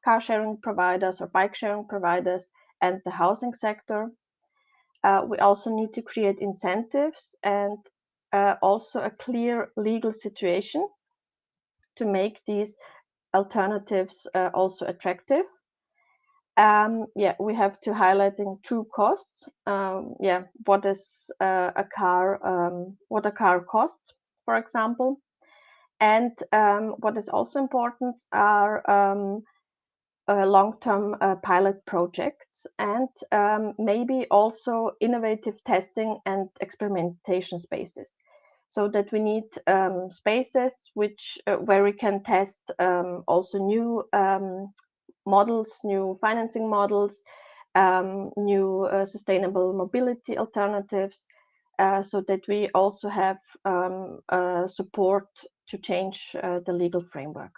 car sharing providers or bike sharing providers and the housing sector. We also need to create incentives and also a clear legal situation to make these alternatives also attractive. We have to highlighting true costs. What is a car? What a car costs, for example. And what is also important are long-term pilot projects and maybe also innovative testing and experimentation spaces. So that we need spaces where we can test also new models, new financing models, new sustainable mobility alternatives, so that we also have support to change the legal framework.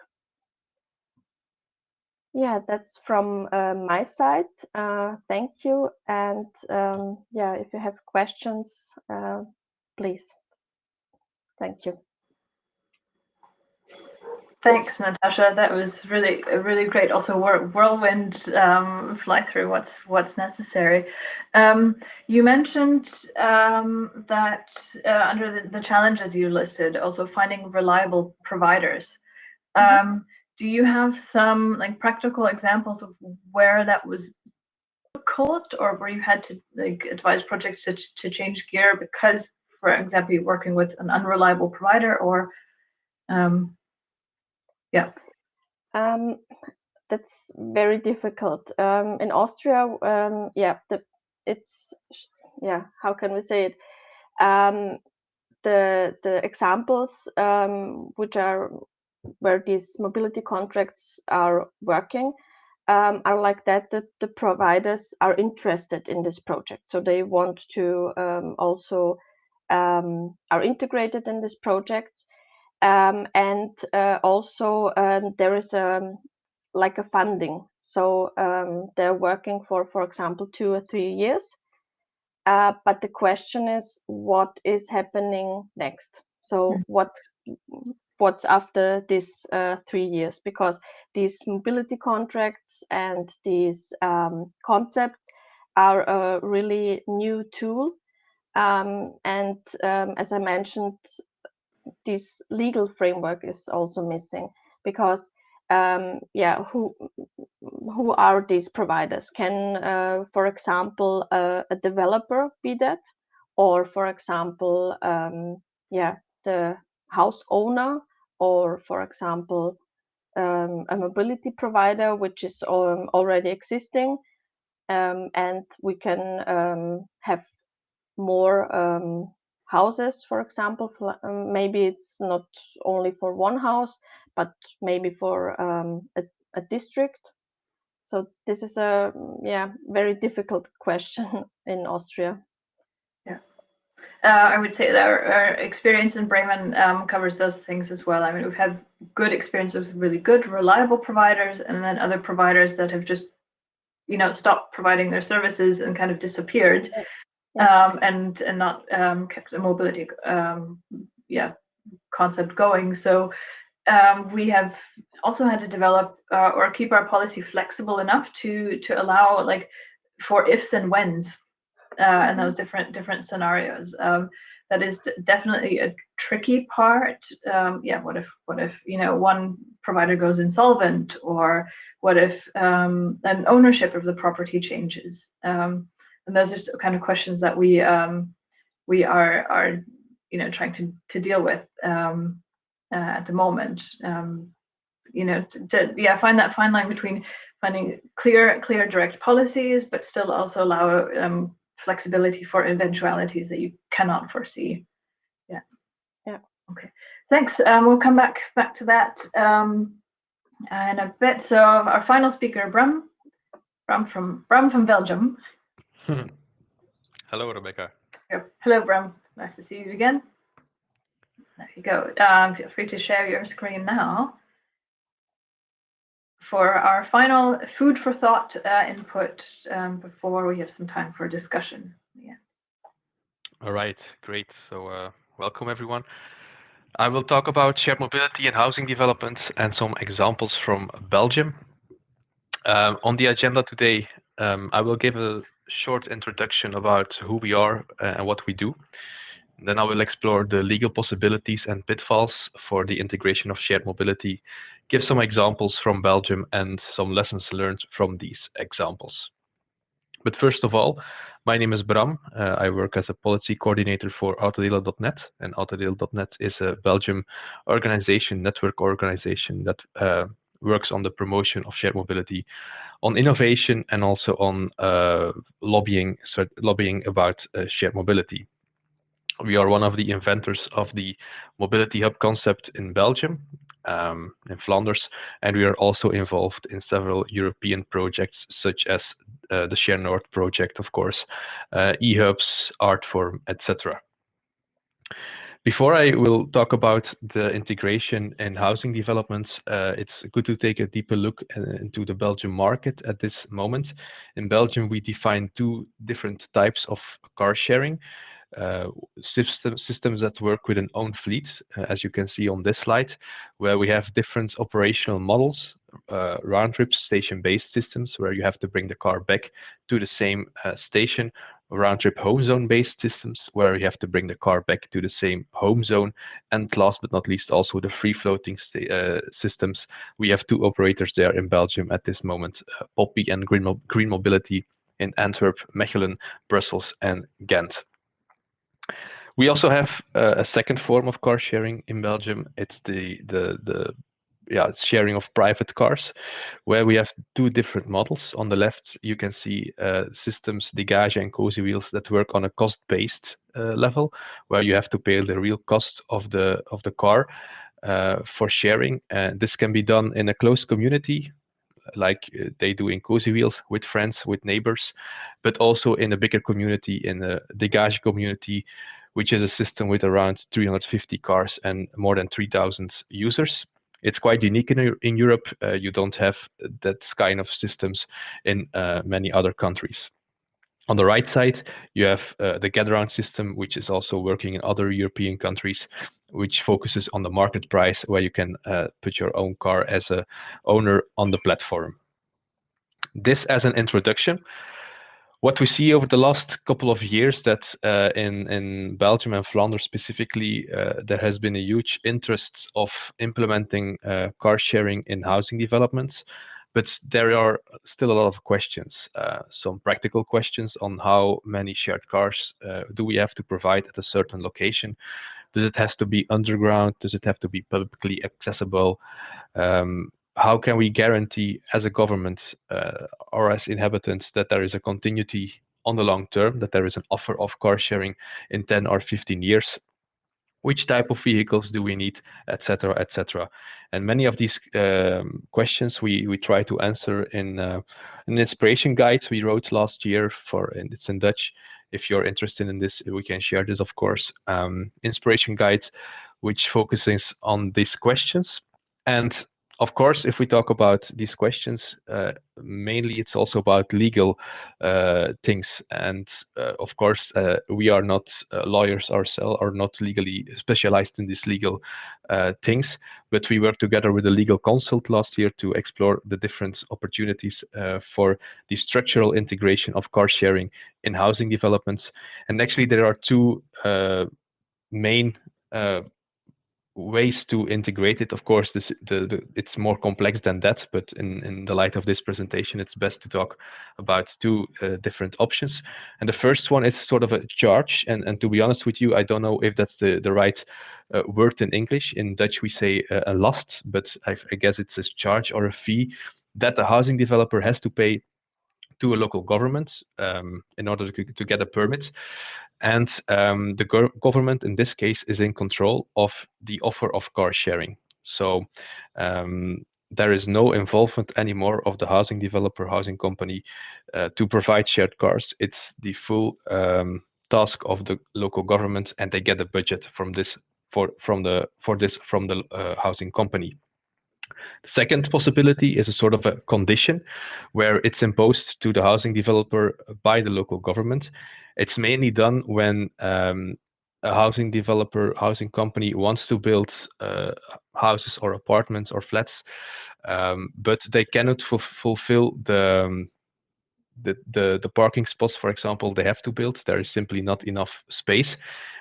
Yeah, that's from my side. Thank you. And if you have questions, please. Thank you. Thanks, Natasa. That was really great. Also, whirlwind fly through what's necessary. You mentioned that under the challenges you listed, also finding reliable providers. Do you have some practical examples of where that was difficult, or where you had to advise projects to change gear because, for example, you're working with an unreliable provider, or that's very difficult. In Austria, how can we say it? The examples which are where these mobility contracts are working are like that the providers are interested in this project, so they want to also are integrated in this project, and also there is like a funding, so they're working for example 2 or 3 years, but the question is what is happening next. So what's after this 3 years, because these mobility contracts and these concepts are a really new tool, and as I mentioned, this legal framework is also missing, because who are these providers? Can for example a developer be that, or for example the house owner, or for example a mobility provider which is already existing, and we can have more houses, for example. Maybe it's not only for one house, but maybe for a district. So this is a very difficult question in Austria. Yeah. I would say that our experience in Bremen covers those things as well. I mean, we've had good experience with really good, reliable providers, and then other providers that have just, stopped providing their services and kind of disappeared, and not kept the mobility concept going. So we have also had to develop or keep our policy flexible enough to allow for ifs and whens. And those different scenarios. That is definitely a tricky part. What if one provider goes insolvent, or what if an ownership of the property changes? And those are kind of questions that we are trying to deal with at the moment. Find that fine line between finding clear direct policies, but still also allow flexibility for eventualities that you cannot foresee. Yeah. Okay. Thanks. We'll come back to that in a bit. So our final speaker, Bram from Belgium. Hello, Rebecca. Hello, Bram. Nice to see you again. There you go. Feel free to share your screen now for our final food for thought input before we have some time for discussion. Yeah. All right, great. So welcome everyone. I will talk about shared mobility and housing development and some examples from Belgium. On the agenda today, I will give a short introduction about who we are and what we do. Then I will explore the legal possibilities and pitfalls for the integration of shared mobility, give some examples from Belgium and some lessons learned from these examples. But first of all, my name is Bram. I work as a policy coordinator for Autodelen.net, and Autodelen.net is a Belgium network organization that works on the promotion of shared mobility, on innovation, and also on lobbying about shared mobility. We are one of the inventors of the mobility hub concept in Belgium, in Flanders, and we are also involved in several European projects, such as the Share North project, of course, eHubs, Artform, etc. Before I will talk about the integration in housing developments, it's good to take a deeper look into the Belgian market at this moment. In Belgium, we define two different types of car sharing. Systems that work with an own fleet, as you can see on this slide, where we have different operational models, round-trip station-based systems, where you have to bring the car back to the same station, round-trip home zone-based systems, where you have to bring the car back to the same home zone, and last but not least, also the free-floating systems. We have two operators there in Belgium at this moment, Poppy and Green Mobility in Antwerp, Mechelen, Brussels, and Ghent. We also have a second form of car sharing in Belgium. It's the sharing of private cars, where we have two different models. On the left, you can see systems, Dégage and Cozy Wheels, that work on a cost-based level, where you have to pay the real cost of the car for sharing. And this can be done in a close community, like they do in Cozy Wheels, with friends, with neighbors, but also in a bigger community, in a Dégage community, which is a system with around 350 cars and more than 3,000 users. It's quite unique in Europe. You don't have that kind of systems in many other countries. On the right side, you have the get-around system, which is also working in other European countries, which focuses on the market price, where you can put your own car as an owner on the platform. This as an introduction. What we see over the last couple of years, that in Belgium and Flanders specifically, there has been a huge interest of implementing car sharing in housing developments, but there are still a lot of questions, some practical questions on how many shared cars do we have to provide at a certain location. Does it have to be underground? Does it have to be publicly accessible? how can we guarantee as a government or as inhabitants that there is a continuity on the long term, that there is an offer of car sharing in 10 or 15 years? Which type of vehicles do we need, etc., etc. And many of these questions we try to answer in an inspiration guide we wrote last year and it's in Dutch. If you're interested in this, we can share this, of course. Inspiration guide, which focuses on these questions. And of course, if we talk about these questions, mainly it's also about legal things. And of course, we are not lawyers ourselves, or not legally specialized in these legal things, but we worked together with a legal consult last year to explore the different opportunities for the structural integration of car sharing in housing developments. And actually, there are two main ways to integrate it. Of course, it's more complex than that, but in the light of this presentation, it's best to talk about two different options. And the first one is sort of a charge, and to be honest with you, I don't know if that's the right word in English. In Dutch, we say a last, but I guess it's a charge or a fee that the housing developer has to pay to a local government in order to get a permit. And the government, in this case, is in control of the offer of car sharing. So there is no involvement anymore of the housing developer, housing company to provide shared cars. It's the full task of the local government, and they get a budget from this from the housing company. The second possibility is a sort of a condition where it's imposed to the housing developer by the local government. It's mainly done when a housing developer, housing company wants to build houses or apartments or flats, but they cannot fulfill the parking spots, for example, they have to build. There is simply not enough space.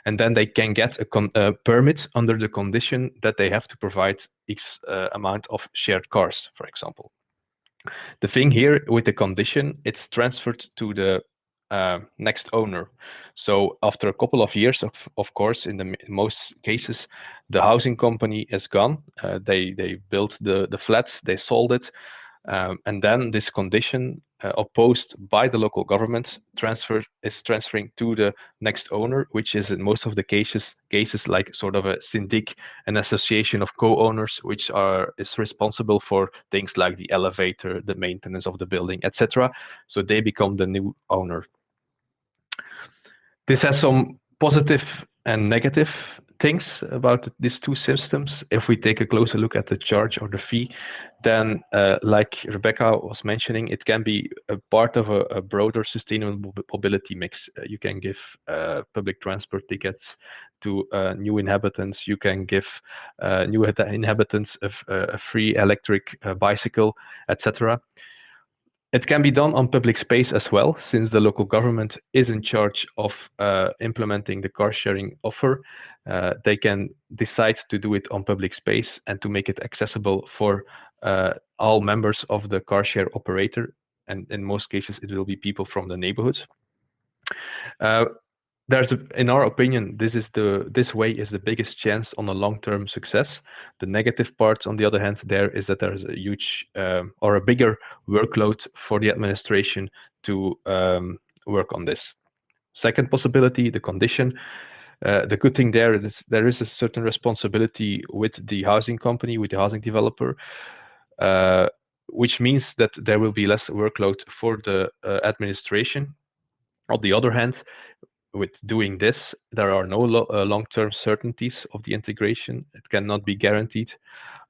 And then they can get a permit under the condition that they have to provide X amount of shared cars, for example. The thing here with the condition, it's transferred to the next owner. So after a couple of years, of course, in most cases, the housing company is gone. They built the flats, they sold it. And then this condition opposed by the local government is transferring to the next owner, which is in most of the cases like sort of a syndic, an association of co-owners, which is responsible for things like the elevator, the maintenance of the building, etc. So they become the new owner. This has some positive and negative things about these two systems. If we take a closer look at the charge or the fee, then like Rebecca was mentioning, it can be a part of a broader sustainable mobility mix. You can give public transport tickets to new inhabitants. You can give new inhabitants a free electric bicycle, etc. It can be done on public space as well, since the local government is in charge of implementing the car sharing offer. They can decide to do it on public space and to make it accessible for all members of the car share operator. And in most cases, it will be people from the neighborhood. In our opinion, this way is the biggest chance on a long-term success. The negative part, on the other hand, there is that there is a huge or a bigger workload for the administration to work on this. Second possibility, the condition. The good thing there is there is a certain responsibility with the housing company, with the housing developer, which means that there will be less workload for the administration. On the other hand, with doing this, there are no long-term certainties of the integration. It cannot be guaranteed.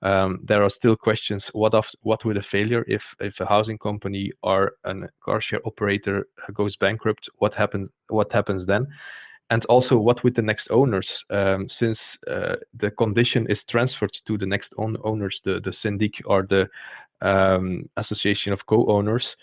There are still questions. What with a failure if a housing company or a car share operator goes bankrupt? What happens then? And also, what with the next owners? Since the condition is transferred to the next owners, the syndic or the association of co-owners,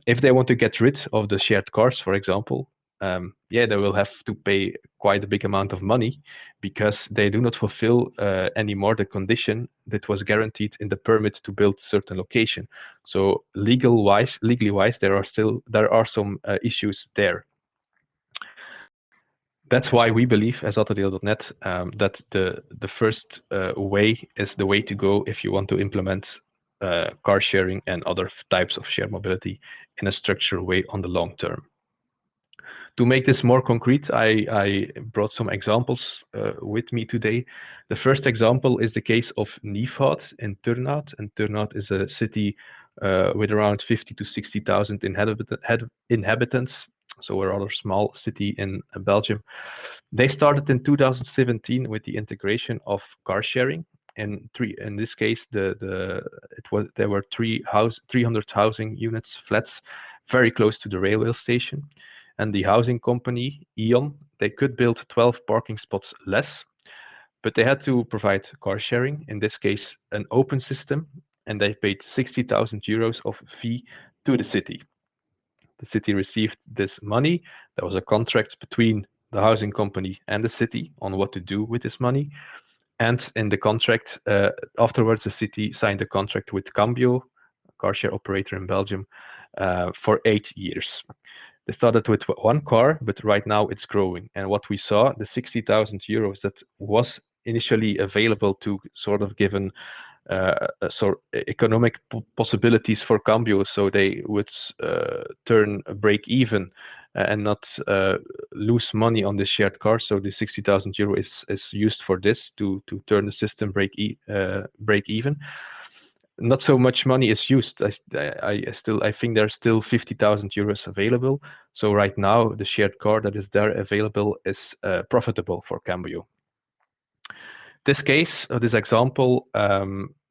if they want to get rid of the shared cars, for example, they will have to pay quite a big amount of money because they do not fulfill anymore the condition that was guaranteed in the permit to build certain location. So legally wise, there are some issues there. That's why we believe as Autodeel.net that the first way is the way to go if you want to implement car sharing and other types of shared mobility in a structured way on the long term. To make this more concrete, I brought some examples with me today. The first example is the case of Vilford in Turnhout, and Turnhout is a city with around 50 to 60,000 inhabitants, so a rather small city in Belgium. They started in 2017 with the integration of car sharing. In this case, there were 300 housing units, flats, very close to the railway station. And the housing company, E.ON, they could build 12 parking spots less, but they had to provide car sharing, in this case, an open system, and they paid 60,000 euros of fee to the city. The city received this money. There was a contract between the housing company and the city on what to do with this money. And in the contract, afterwards, the city signed a contract with Cambio, a car share operator in Belgium, for 8 years. They started with one car, but right now it's growing. And what we saw, the 60,000 euros that was initially available to sort of given economic possibilities for Cambio, so they would turn break even and not lose money on the shared car. So the 60,000 euro is used for this to turn the system break even. Not so much money is used. I think there's still 50,000 euros available. So right now the shared car that is there available is profitable for Cambio. This case, this example,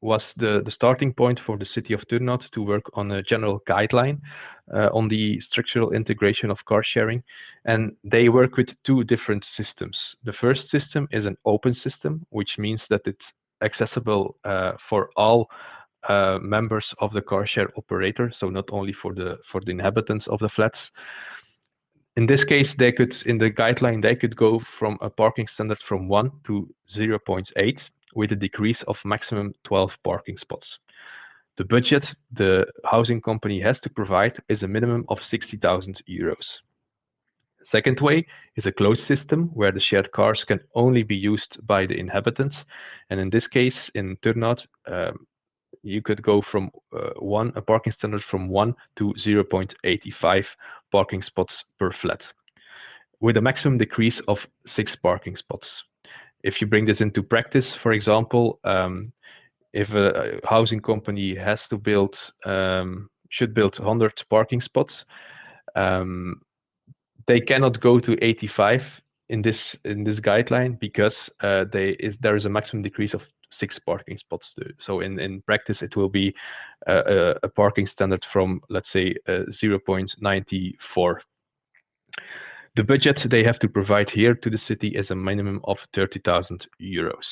was the starting point for the city of Turnhout to work on a general guideline on the structural integration of car sharing. And they work with two different systems. The first system is an open system, which means that it's accessible for all members of the car share operator, so not only for the inhabitants of the flats. In this case, they could, in the guideline, they could go from a parking standard from 1 to 0.8 with a decrease of maximum 12 parking spots. The budget the housing company has to provide is a minimum of 60,000 euros. The second way is a closed system where the shared cars can only be used by the inhabitants. And in this case, in Turnhout, you could go from a parking standard from 1 to 0.85 parking spots per flat, with a maximum decrease of 6 parking spots. If you bring this into practice, for example, if a housing company has to build, should build 100 parking spots, they cannot go to 85 in this guideline because there is a maximum decrease of 6 parking spots. So in practice, it will be a parking standard from, let's say, 0.94. The budget they have to provide here to the city is a minimum of 30,000 euros.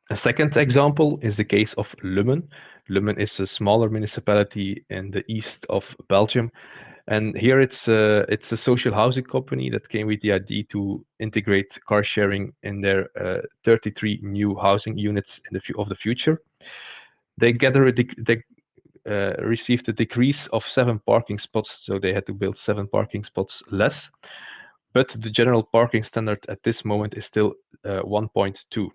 A second example is the case of Lummen. Lummen is a smaller municipality in the east of Belgium. And here it's a social housing company that came with the idea to integrate car sharing in their 33 new housing units of the future. They received a decrease of 7 parking spots, so they had to build 7 parking spots less. But the general parking standard at this moment is still 1.2.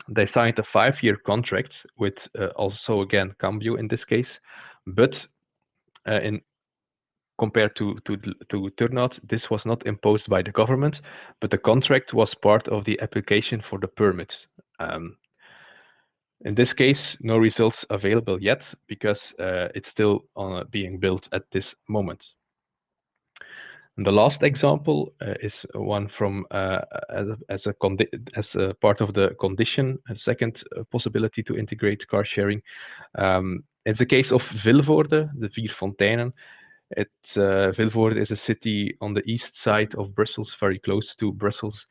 They signed a 5-year contract with also again Cambio in this case, but compared to Turnhout, this was not imposed by the government, but the contract was part of the application for the permit. In this case, no results available yet because it's still being built at this moment. And the last example is one from as a part of the condition, a second possibility to integrate car sharing. It's a case of Vilford, the Vier Fonteinen. Vilford is a city on the east side of Brussels, very close to Brussels.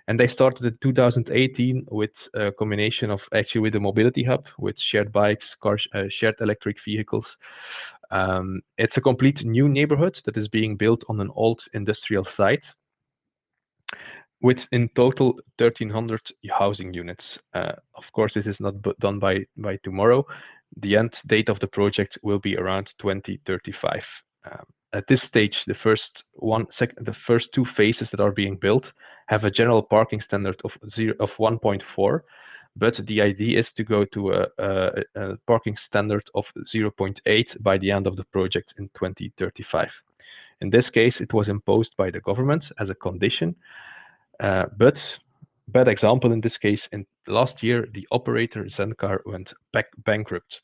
And they started in 2018 with a combination of actually with a mobility hub, with shared bikes, shared electric vehicles. It's a complete new neighborhood that is being built on an old industrial site with in total 1,300 housing units. Of course, this is not done by tomorrow. The end date of the project will be around 2035. at this stage, the first two phases that are being built have a general parking standard of 1.4, but the idea is to go to a parking standard of 0.8 by the end of the project in 2035. In this case, it was imposed by the government as a condition, but bad example in this case, in last year, the operator Zencar went bankrupt.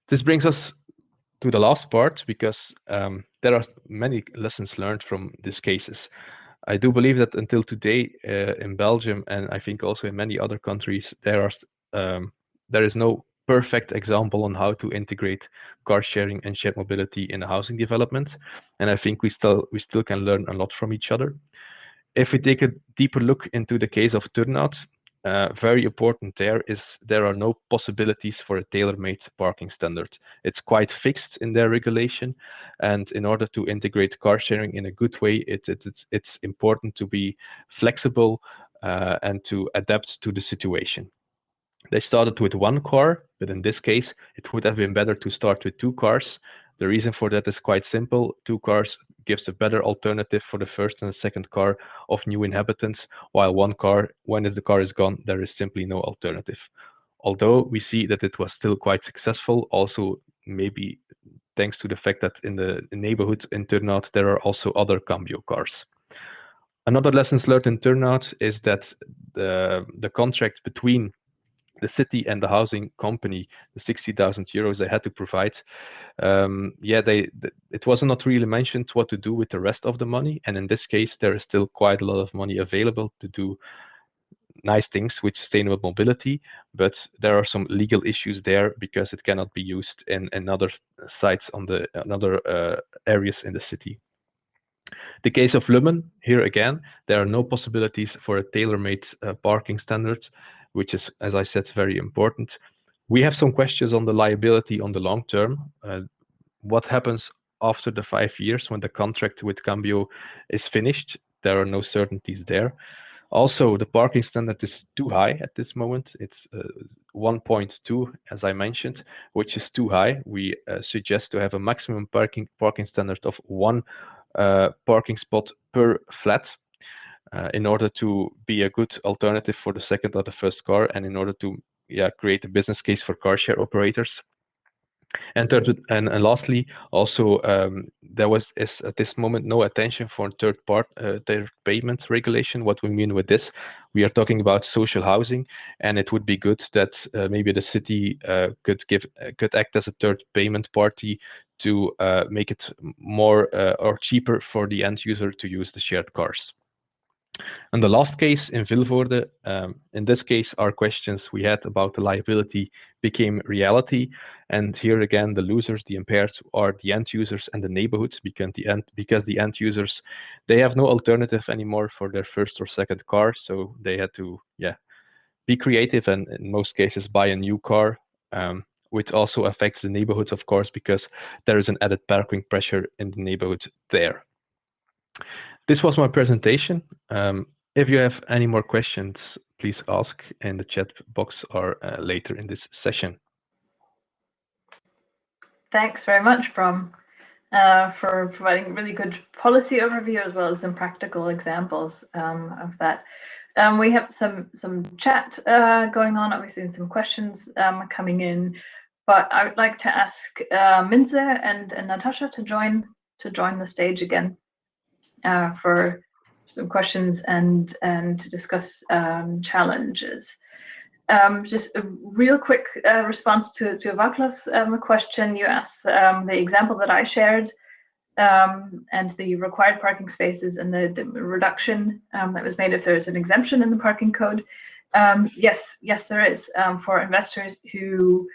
This brings us to the last part, because there are many lessons learned from these cases. I do believe that until today in Belgium, and I think also in many other countries, there is no perfect example on how to integrate car sharing and shared mobility in a housing development. And I think we still can learn a lot from each other. If we take a deeper look into the case of Turnhout, very important there are no possibilities for a tailor-made parking standard. It's quite fixed in their regulation, and in order to integrate car sharing in a good way, it's important to be flexible and to adapt to the situation. They started with one car, but in this case, it would have been better to start with 2 cars. The reason for that is quite simple. 2 cars gives a better alternative for the first and the second car of new inhabitants, while 1 car, when the car is gone, there is simply no alternative. Although we see that it was still quite successful, also maybe thanks to the fact that in the neighborhood in Turnhout, there are also other Cambio cars. Another lesson learned in Turnhout is that the contract between the city and the housing company, the 60,000 euros they had to provide, it was not really mentioned what to do with the rest of the money. And in this case, there is still quite a lot of money available to do nice things with sustainable mobility, but there are some legal issues there because it cannot be used in other sites on other areas in the city. The case of Lummen, here again, there are no possibilities for a tailor-made parking standard, which is, as I said, very important. We have some questions on the liability on the long term. What happens after the 5 years when the contract with Cambio is finished? There are no certainties there. Also, the parking standard is too high at this moment. It's 1.2, as I mentioned, which is too high. We suggest to have a maximum parking standard of 1 parking spot per flat. In order to be a good alternative for the second or the first car, and in order to create a business case for car share operators. And lastly, also there is at this moment no attention for third payment regulation. What we mean with this, we are talking about social housing, and it would be good that maybe the city could act as a third payment party to make it more or cheaper for the end user to use the shared cars. And the last case in Vilford, in this case, our questions we had about the liability became reality. And here again, the losers, the impaired, are the end users and the neighborhoods, because the end users, they have no alternative anymore for their first or second car. So they had to be creative and in most cases buy a new car, which also affects the neighborhoods, of course, because there is an added parking pressure in the neighborhood there. This was my presentation. If you have any more questions, please ask in the chat box or later in this session. Thanks very much, Bram, for providing a really good policy overview as well as some practical examples of that. We have some chat going on, obviously, and some questions coming in. But I would like to ask Minze and Natasa to join the stage again. For some questions and to discuss challenges. Just a real quick response to Václav's question. You asked the example that I shared and the required parking spaces and the reduction that was made if there is an exemption in the parking code. Yes, there is for investors who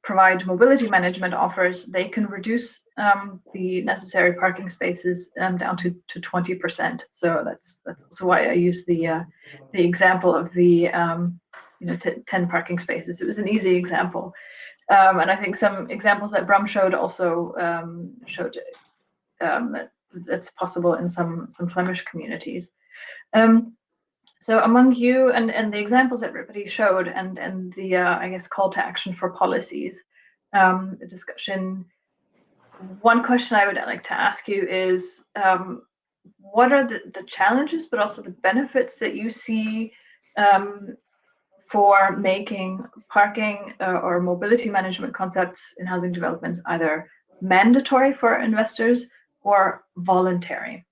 provide mobility management offers. They can reduce the necessary parking spaces down to 20%. So that's also why I use the example of the 10 parking spaces. It was an easy example, and I think some examples that Bram showed also showed that it's possible in some Flemish communities. So among you and the examples that everybody showed and the I guess call to action for policies, the discussion one question I would like to ask you is, what are the challenges, but also the benefits that you see for making parking or mobility management concepts in housing developments either mandatory for investors or voluntary?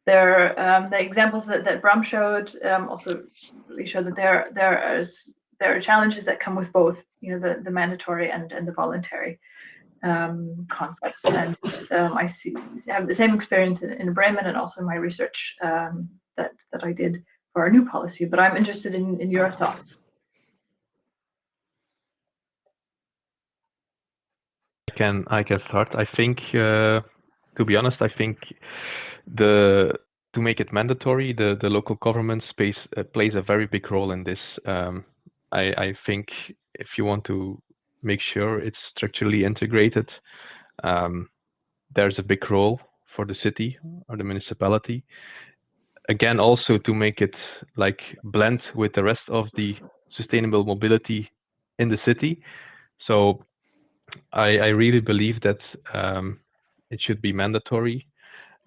The examples that Bram showed also really show that there are challenges that come with both, the mandatory and the voluntary concepts. And I have the same experience in Bremen and also in my research that I did for our new policy. But I'm interested in your thoughts. I can start. I think, to be honest, I think to make it mandatory, the local government space plays a very big role in this. I think if you want to make sure it's structurally integrated, there's a big role for the city or the municipality. Again, also to make it like blend with the rest of the sustainable mobility in the city. So I really believe that it should be mandatory.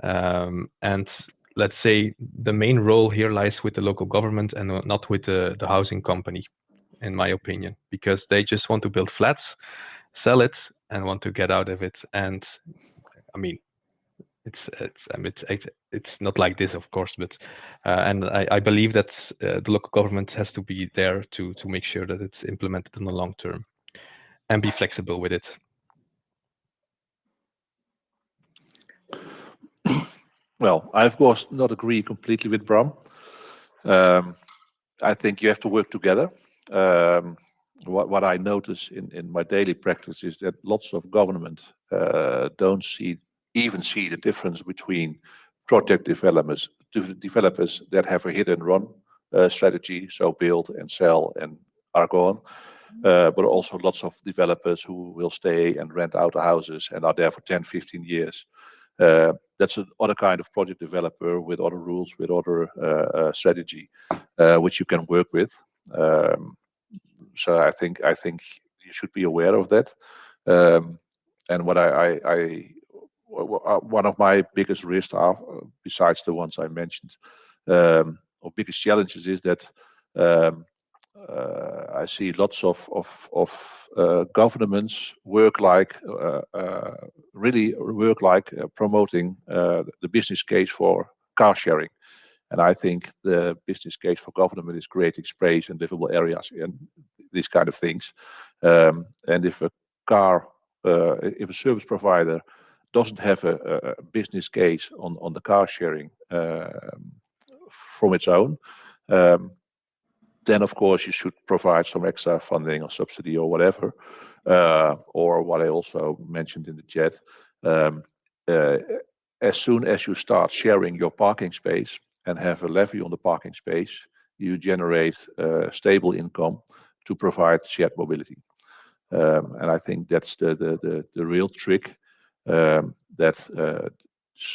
And let's say the main role here lies with the local government and not with the housing company, in my opinion, because they just want to build flats, sell it, and want to get out of it. And I mean, it's not like this, of course, but and I believe that the local government has to be there to make sure that it's implemented in the long term and be flexible with it. Well, I of course not agree completely with Bram. I think you have to work together. What I notice in my daily practice is that lots of government don't even see the difference between project developers that have a hit and run strategy, so build and sell and are gone, but also lots of developers who will stay and rent out the houses and are there for 10, 15 years. That's another kind of project developer with other rules, with other strategy, which you can work with. So I think you should be aware of that. And what one of my biggest risks are, besides the ones I mentioned, or biggest challenges is that I see lots of governments really work like promoting the business case for car sharing. And I think the business case for government is creating space and livable areas and these kind of things. And if a service provider doesn't have a business case on the car sharing from its own, then of course you should provide some extra funding or subsidy or whatever. Or what I also mentioned in the chat, as soon as you start sharing your parking space and have a levy on the parking space, you generate stable income to provide shared mobility. And I think that's the real trick, that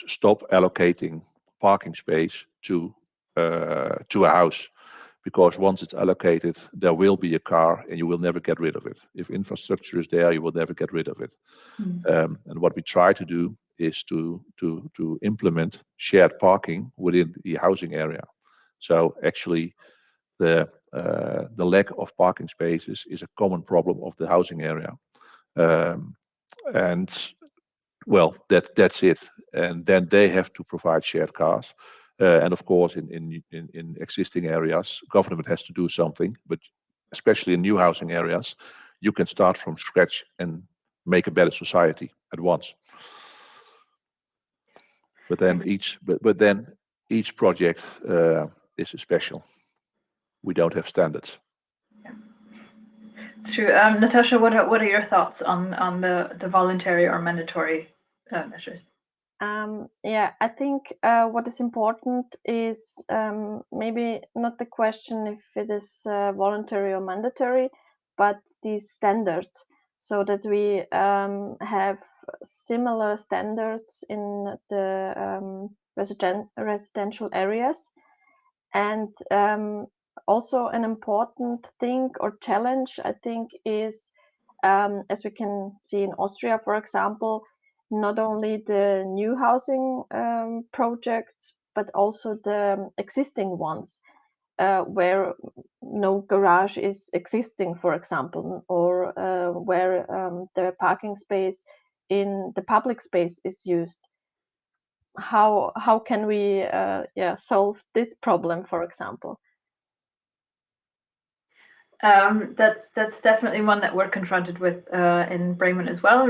stop allocating parking space to a house, because once it's allocated, there will be a car and you will never get rid of it. If infrastructure is there, you will never get rid of it. And what we try to do is to implement shared parking within the housing area. So actually, the lack of parking spaces is a common problem of the housing area. And well, that's it. And then they have to provide shared cars. And of course, in existing areas, government has to do something. But especially in new housing areas, you can start from scratch and make a better society at once. But then each project is special. We don't have standards. Yeah. It's true. Natasha, what are your thoughts on the voluntary or mandatory measures? Yeah, I think what is important is maybe not the question if it is voluntary or mandatory, but the standards, so that we have similar standards in the residential areas. And also an important thing or challenge, I think, is, as we can see in Austria, for example, not only the new housing projects, but also the existing ones, where no garage is existing, for example, or where the parking space in the public space is used. How can we solve this problem, for example? That's definitely one that we're confronted with in Bremen as well,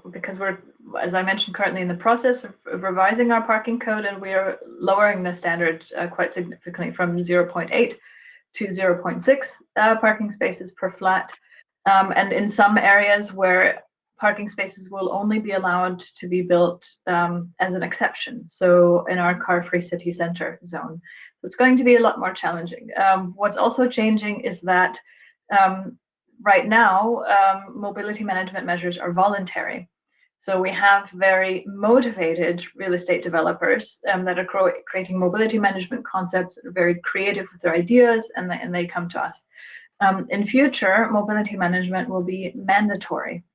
because we're, as I mentioned, currently in the process of revising our parking code, and we are lowering the standard quite significantly from 0.8 to 0.6 parking spaces per flat. And in some areas where parking spaces will only be allowed to be built as an exception, so in our car-free city center zone. So it's going to be a lot more challenging. What's also changing is that right now, mobility management measures are voluntary. So we have very motivated real estate developers that are creating mobility management concepts that are very creative with their ideas, and they come to us. In future, mobility management will be mandatory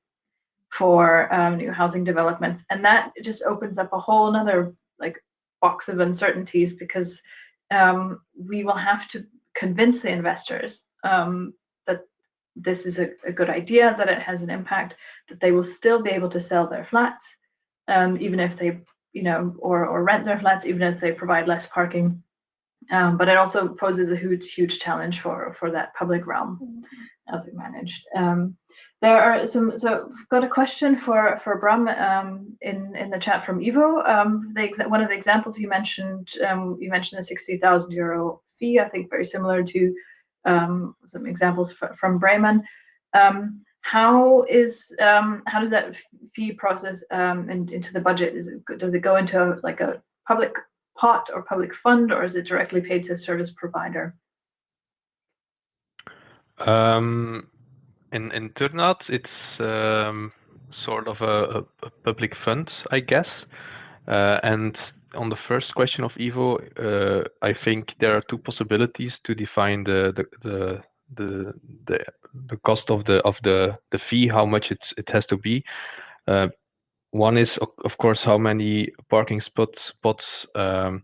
for new housing developments, and that just opens up a whole another box of uncertainties, because we will have to convince the investors that this is a good idea, that it has an impact, that they will still be able to sell their flats, even if they, or rent their flats, even if they provide less parking. But it also poses a huge challenge for that public realm as we managed. There are so I've got a question for Bram in the chat from Ivo. One of the examples you mentioned the 60,000 euro fee. I think very similar to some examples from Bremen. How does that fee process into the budget? Does it go into a public pot or public fund, or is it directly paid to a service provider? In Turnhout, it's sort of a public fund, I guess. And on the first question of Ivo, I think there are two possibilities to define the cost of the fee, how much it has to be. One is, of course, how many parking spots, what's the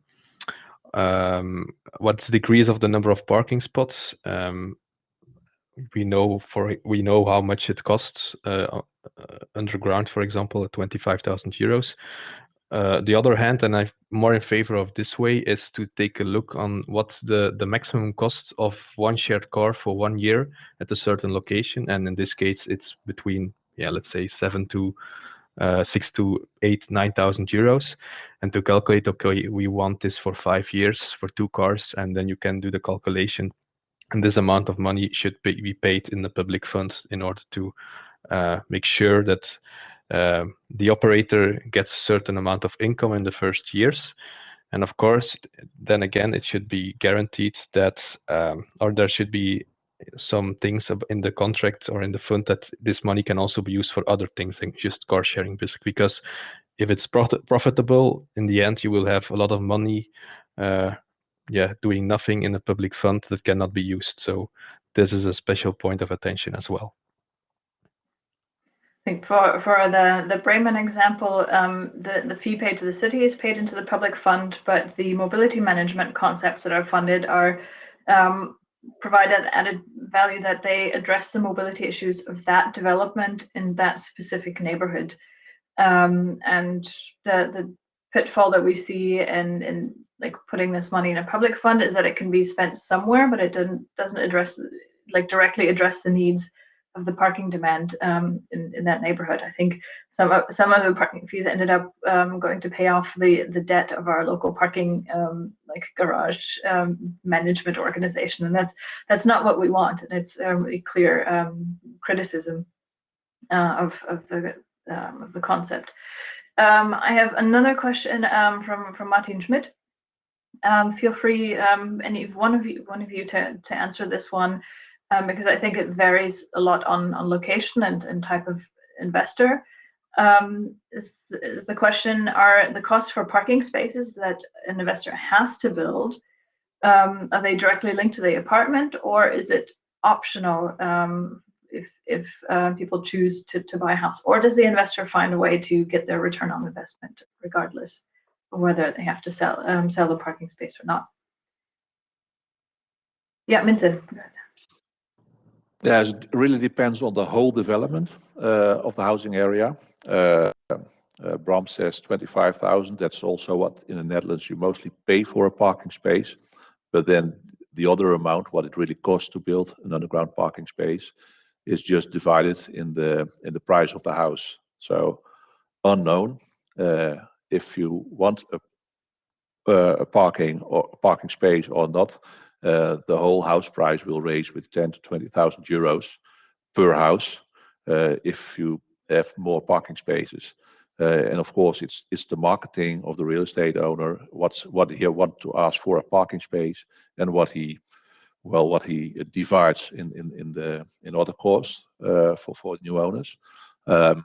degrees of the number of parking spots. We know how much it costs underground, for example, at 25,000 euros. The other hand, and I'm more in favor of this way, is to take a look on what's the maximum cost of one shared car for 1 year at a certain location, and in this case, it's between let's say 6 to 8, 9,000 euros, and to calculate, okay, we want this for 5 years for 2 cars, and then you can do the calculation. And this amount of money should be paid in the public fund in order to make sure that the operator gets a certain amount of income in the first years. And of course, then again, it should be guaranteed that, or there should be some things in the contract or in the fund that this money can also be used for other things than just car sharing, basically. Because if it's profitable, in the end, you will have a lot of money doing nothing in a public fund that cannot be used. So this is a special point of attention as well. I think for the Bremen example, the fee paid to the city is paid into the public fund, but the mobility management concepts that are funded are provide added value, that they address the mobility issues of that development in that specific neighborhood. And the pitfall that we see in putting this money in a public fund is that it can be spent somewhere, but it doesn't address directly address the needs of the parking demand in that neighborhood. I think some of the parking fees ended up going to pay off the debt of our local parking garage management organization, and that's not what we want. And it's a really clear criticism of the concept. I have another question from Martin Schmidt. Feel free, any one of you to answer this one, because I think it varies a lot on location and type of investor. Is the question, are the costs for parking spaces that an investor has to build, are they directly linked to the apartment, or is it optional if people choose to buy a house, or does the investor find a way to get their return on investment regardless of whether they have to sell the parking space or not? Yeah, Minze. Yeah, it really depends on the whole development of the housing area. Bram says 25,000. That's also what in the Netherlands you mostly pay for a parking space. But then the other amount, what it really costs to build an underground parking space, is just divided in the price of the house. So unknown. If you want a parking space or not, the whole house price will raise with 10 to 20,000 euros per house if you have more parking spaces. And of course, it's the marketing of the real estate owner. What he want to ask for a parking space, and what he divides in other costs for new owners. And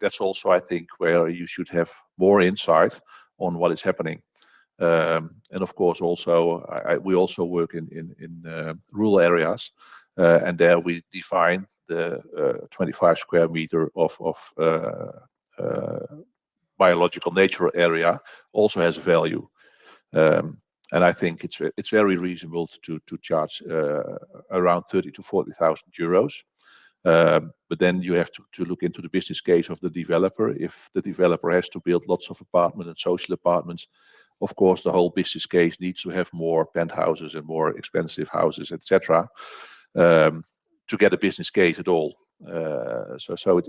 that's also, I think, where you should have more insight on what is happening. And of course, also we also work in rural areas, and there we define the 25 square meter of biological nature area also has a value. And I think it's very reasonable to charge around 30 to 40,000 euros. But then you have to look into the business case of the developer. If the developer has to build lots of apartments and social apartments, of course, the whole business case needs to have more penthouses and more expensive houses, etc., to get a business case at all. So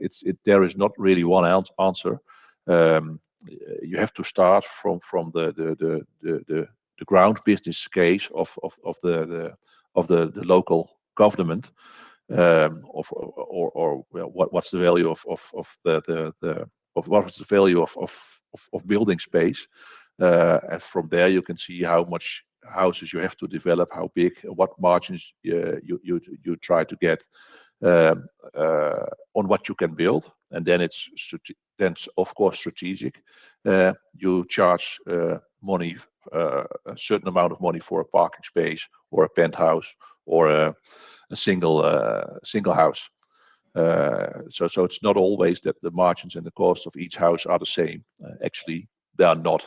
there is not really one answer. You have to start from the ground business case of the local government, or what's the value what's the value of building space, and from there you can see how much houses you have to develop, how big, what margins you try to get on what you can build, and then it's of course strategic. You charge money, a certain amount of money for a parking space or a penthouse or a single house. So it's not always that the margins and the costs of each house are the same. Actually, they are not.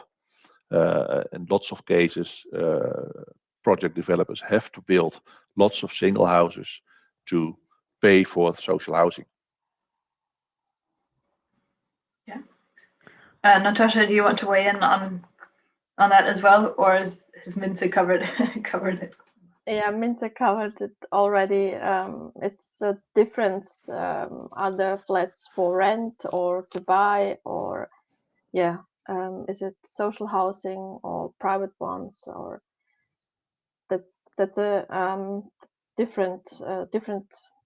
In lots of cases, project developers have to build lots of single houses to pay for social housing. Yeah. Natasha, do you want to weigh in on that as well, or has Minze covered it? Yeah, Minze covered it already. It's a difference. Are there flats for rent or to buy, or is it social housing or private ones, or that's a different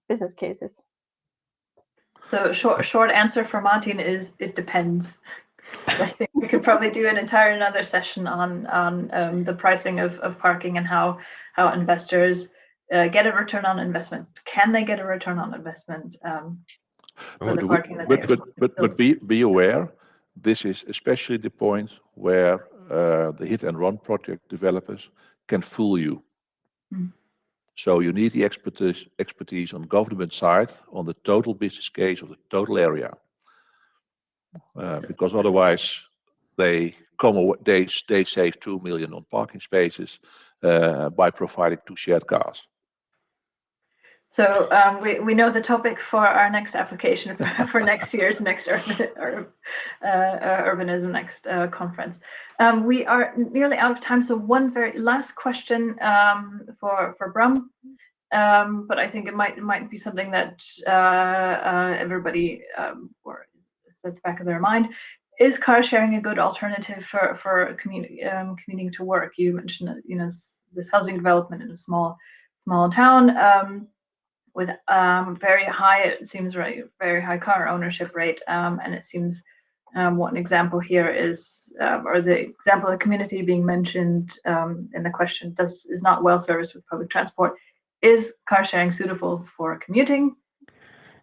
business cases. So short answer for Martin is it depends. I think we could probably do another session on the pricing of parking and how investors get a return on investment. Can they get a return on investment for the parking that they have? But be aware, this is especially the point where the hit and run project developers can fool you. Mm. So you need the expertise on government side on the total business case of the total area, because otherwise they save 2 million on parking spaces by providing 2 shared cars. So we know the topic for our next application for next year's urbanism next conference. We are nearly out of time, so one very last question for Bram, but I think it might be something that everybody or is at the back of their mind. Is car sharing a good alternative for commuting to work? You mentioned this housing development in a small town. With very high car ownership rate, and it seems one example here is, or the example of the community being mentioned in the question, is not well serviced with public transport. Is car sharing suitable for commuting?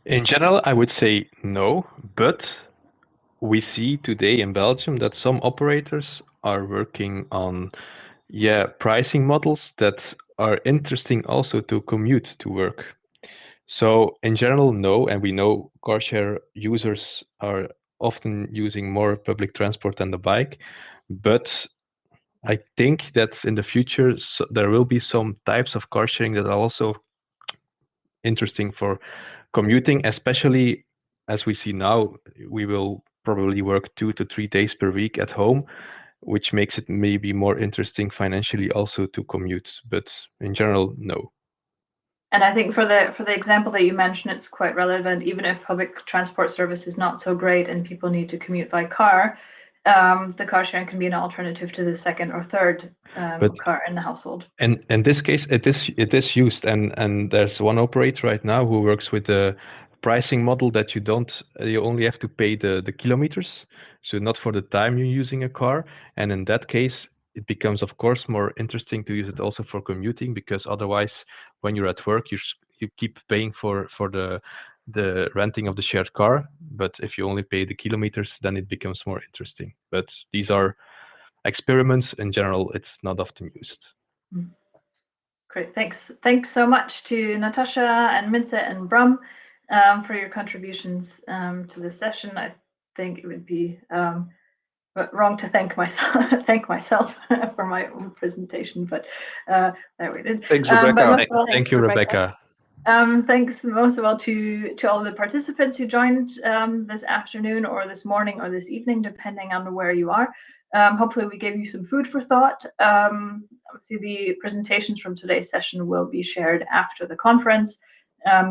In general, I would say no, but we see today in Belgium that some operators are working on pricing models that are interesting also to commute to work. So in general, no, and we know car share users are often using more public transport than the bike, but I think that in the future there will be some types of car sharing that are also interesting for commuting, especially as we see now, we will probably work 2 to 3 days per week at home, which makes it maybe more interesting financially also to commute, but in general, no. And I think for the example that you mentioned, it's quite relevant. Even if public transport service is not so great and people need to commute by car, the car sharing can be an alternative to the second or third car in the household. And in this case, it is used, and there's one operator right now who works with a pricing model that you only have to pay the kilometers, so not for the time you're using a car. And in that case, it becomes, of course, more interesting to use it also for commuting, because otherwise, when you're at work, you keep paying for the renting of the shared car. But if you only pay the kilometers, then it becomes more interesting. But these are experiments. In general, it's not often used. Great, thanks. Thanks so much to Natasa and Minze and Bram for your contributions to this session. I think it would be wrong to thank myself for my own presentation, but there we did. Thanks, Rebecca. Thank you, Rebecca. Thanks most of all to all the participants who joined this afternoon or this morning or this evening, depending on where you are. Hopefully we gave you some food for thought. Obviously the presentations from today's session will be shared after the conference.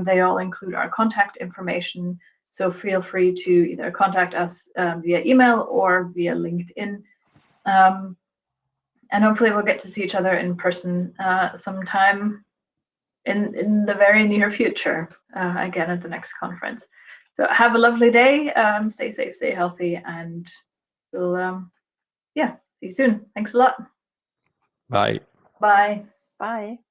They all include our contact information, so feel free to either contact us via email or via LinkedIn. And hopefully we'll get to see each other in person sometime in the very near future, again at the next conference. So have a lovely day, stay safe, stay healthy, and we'll see you soon. Thanks a lot. Bye. Bye. Bye.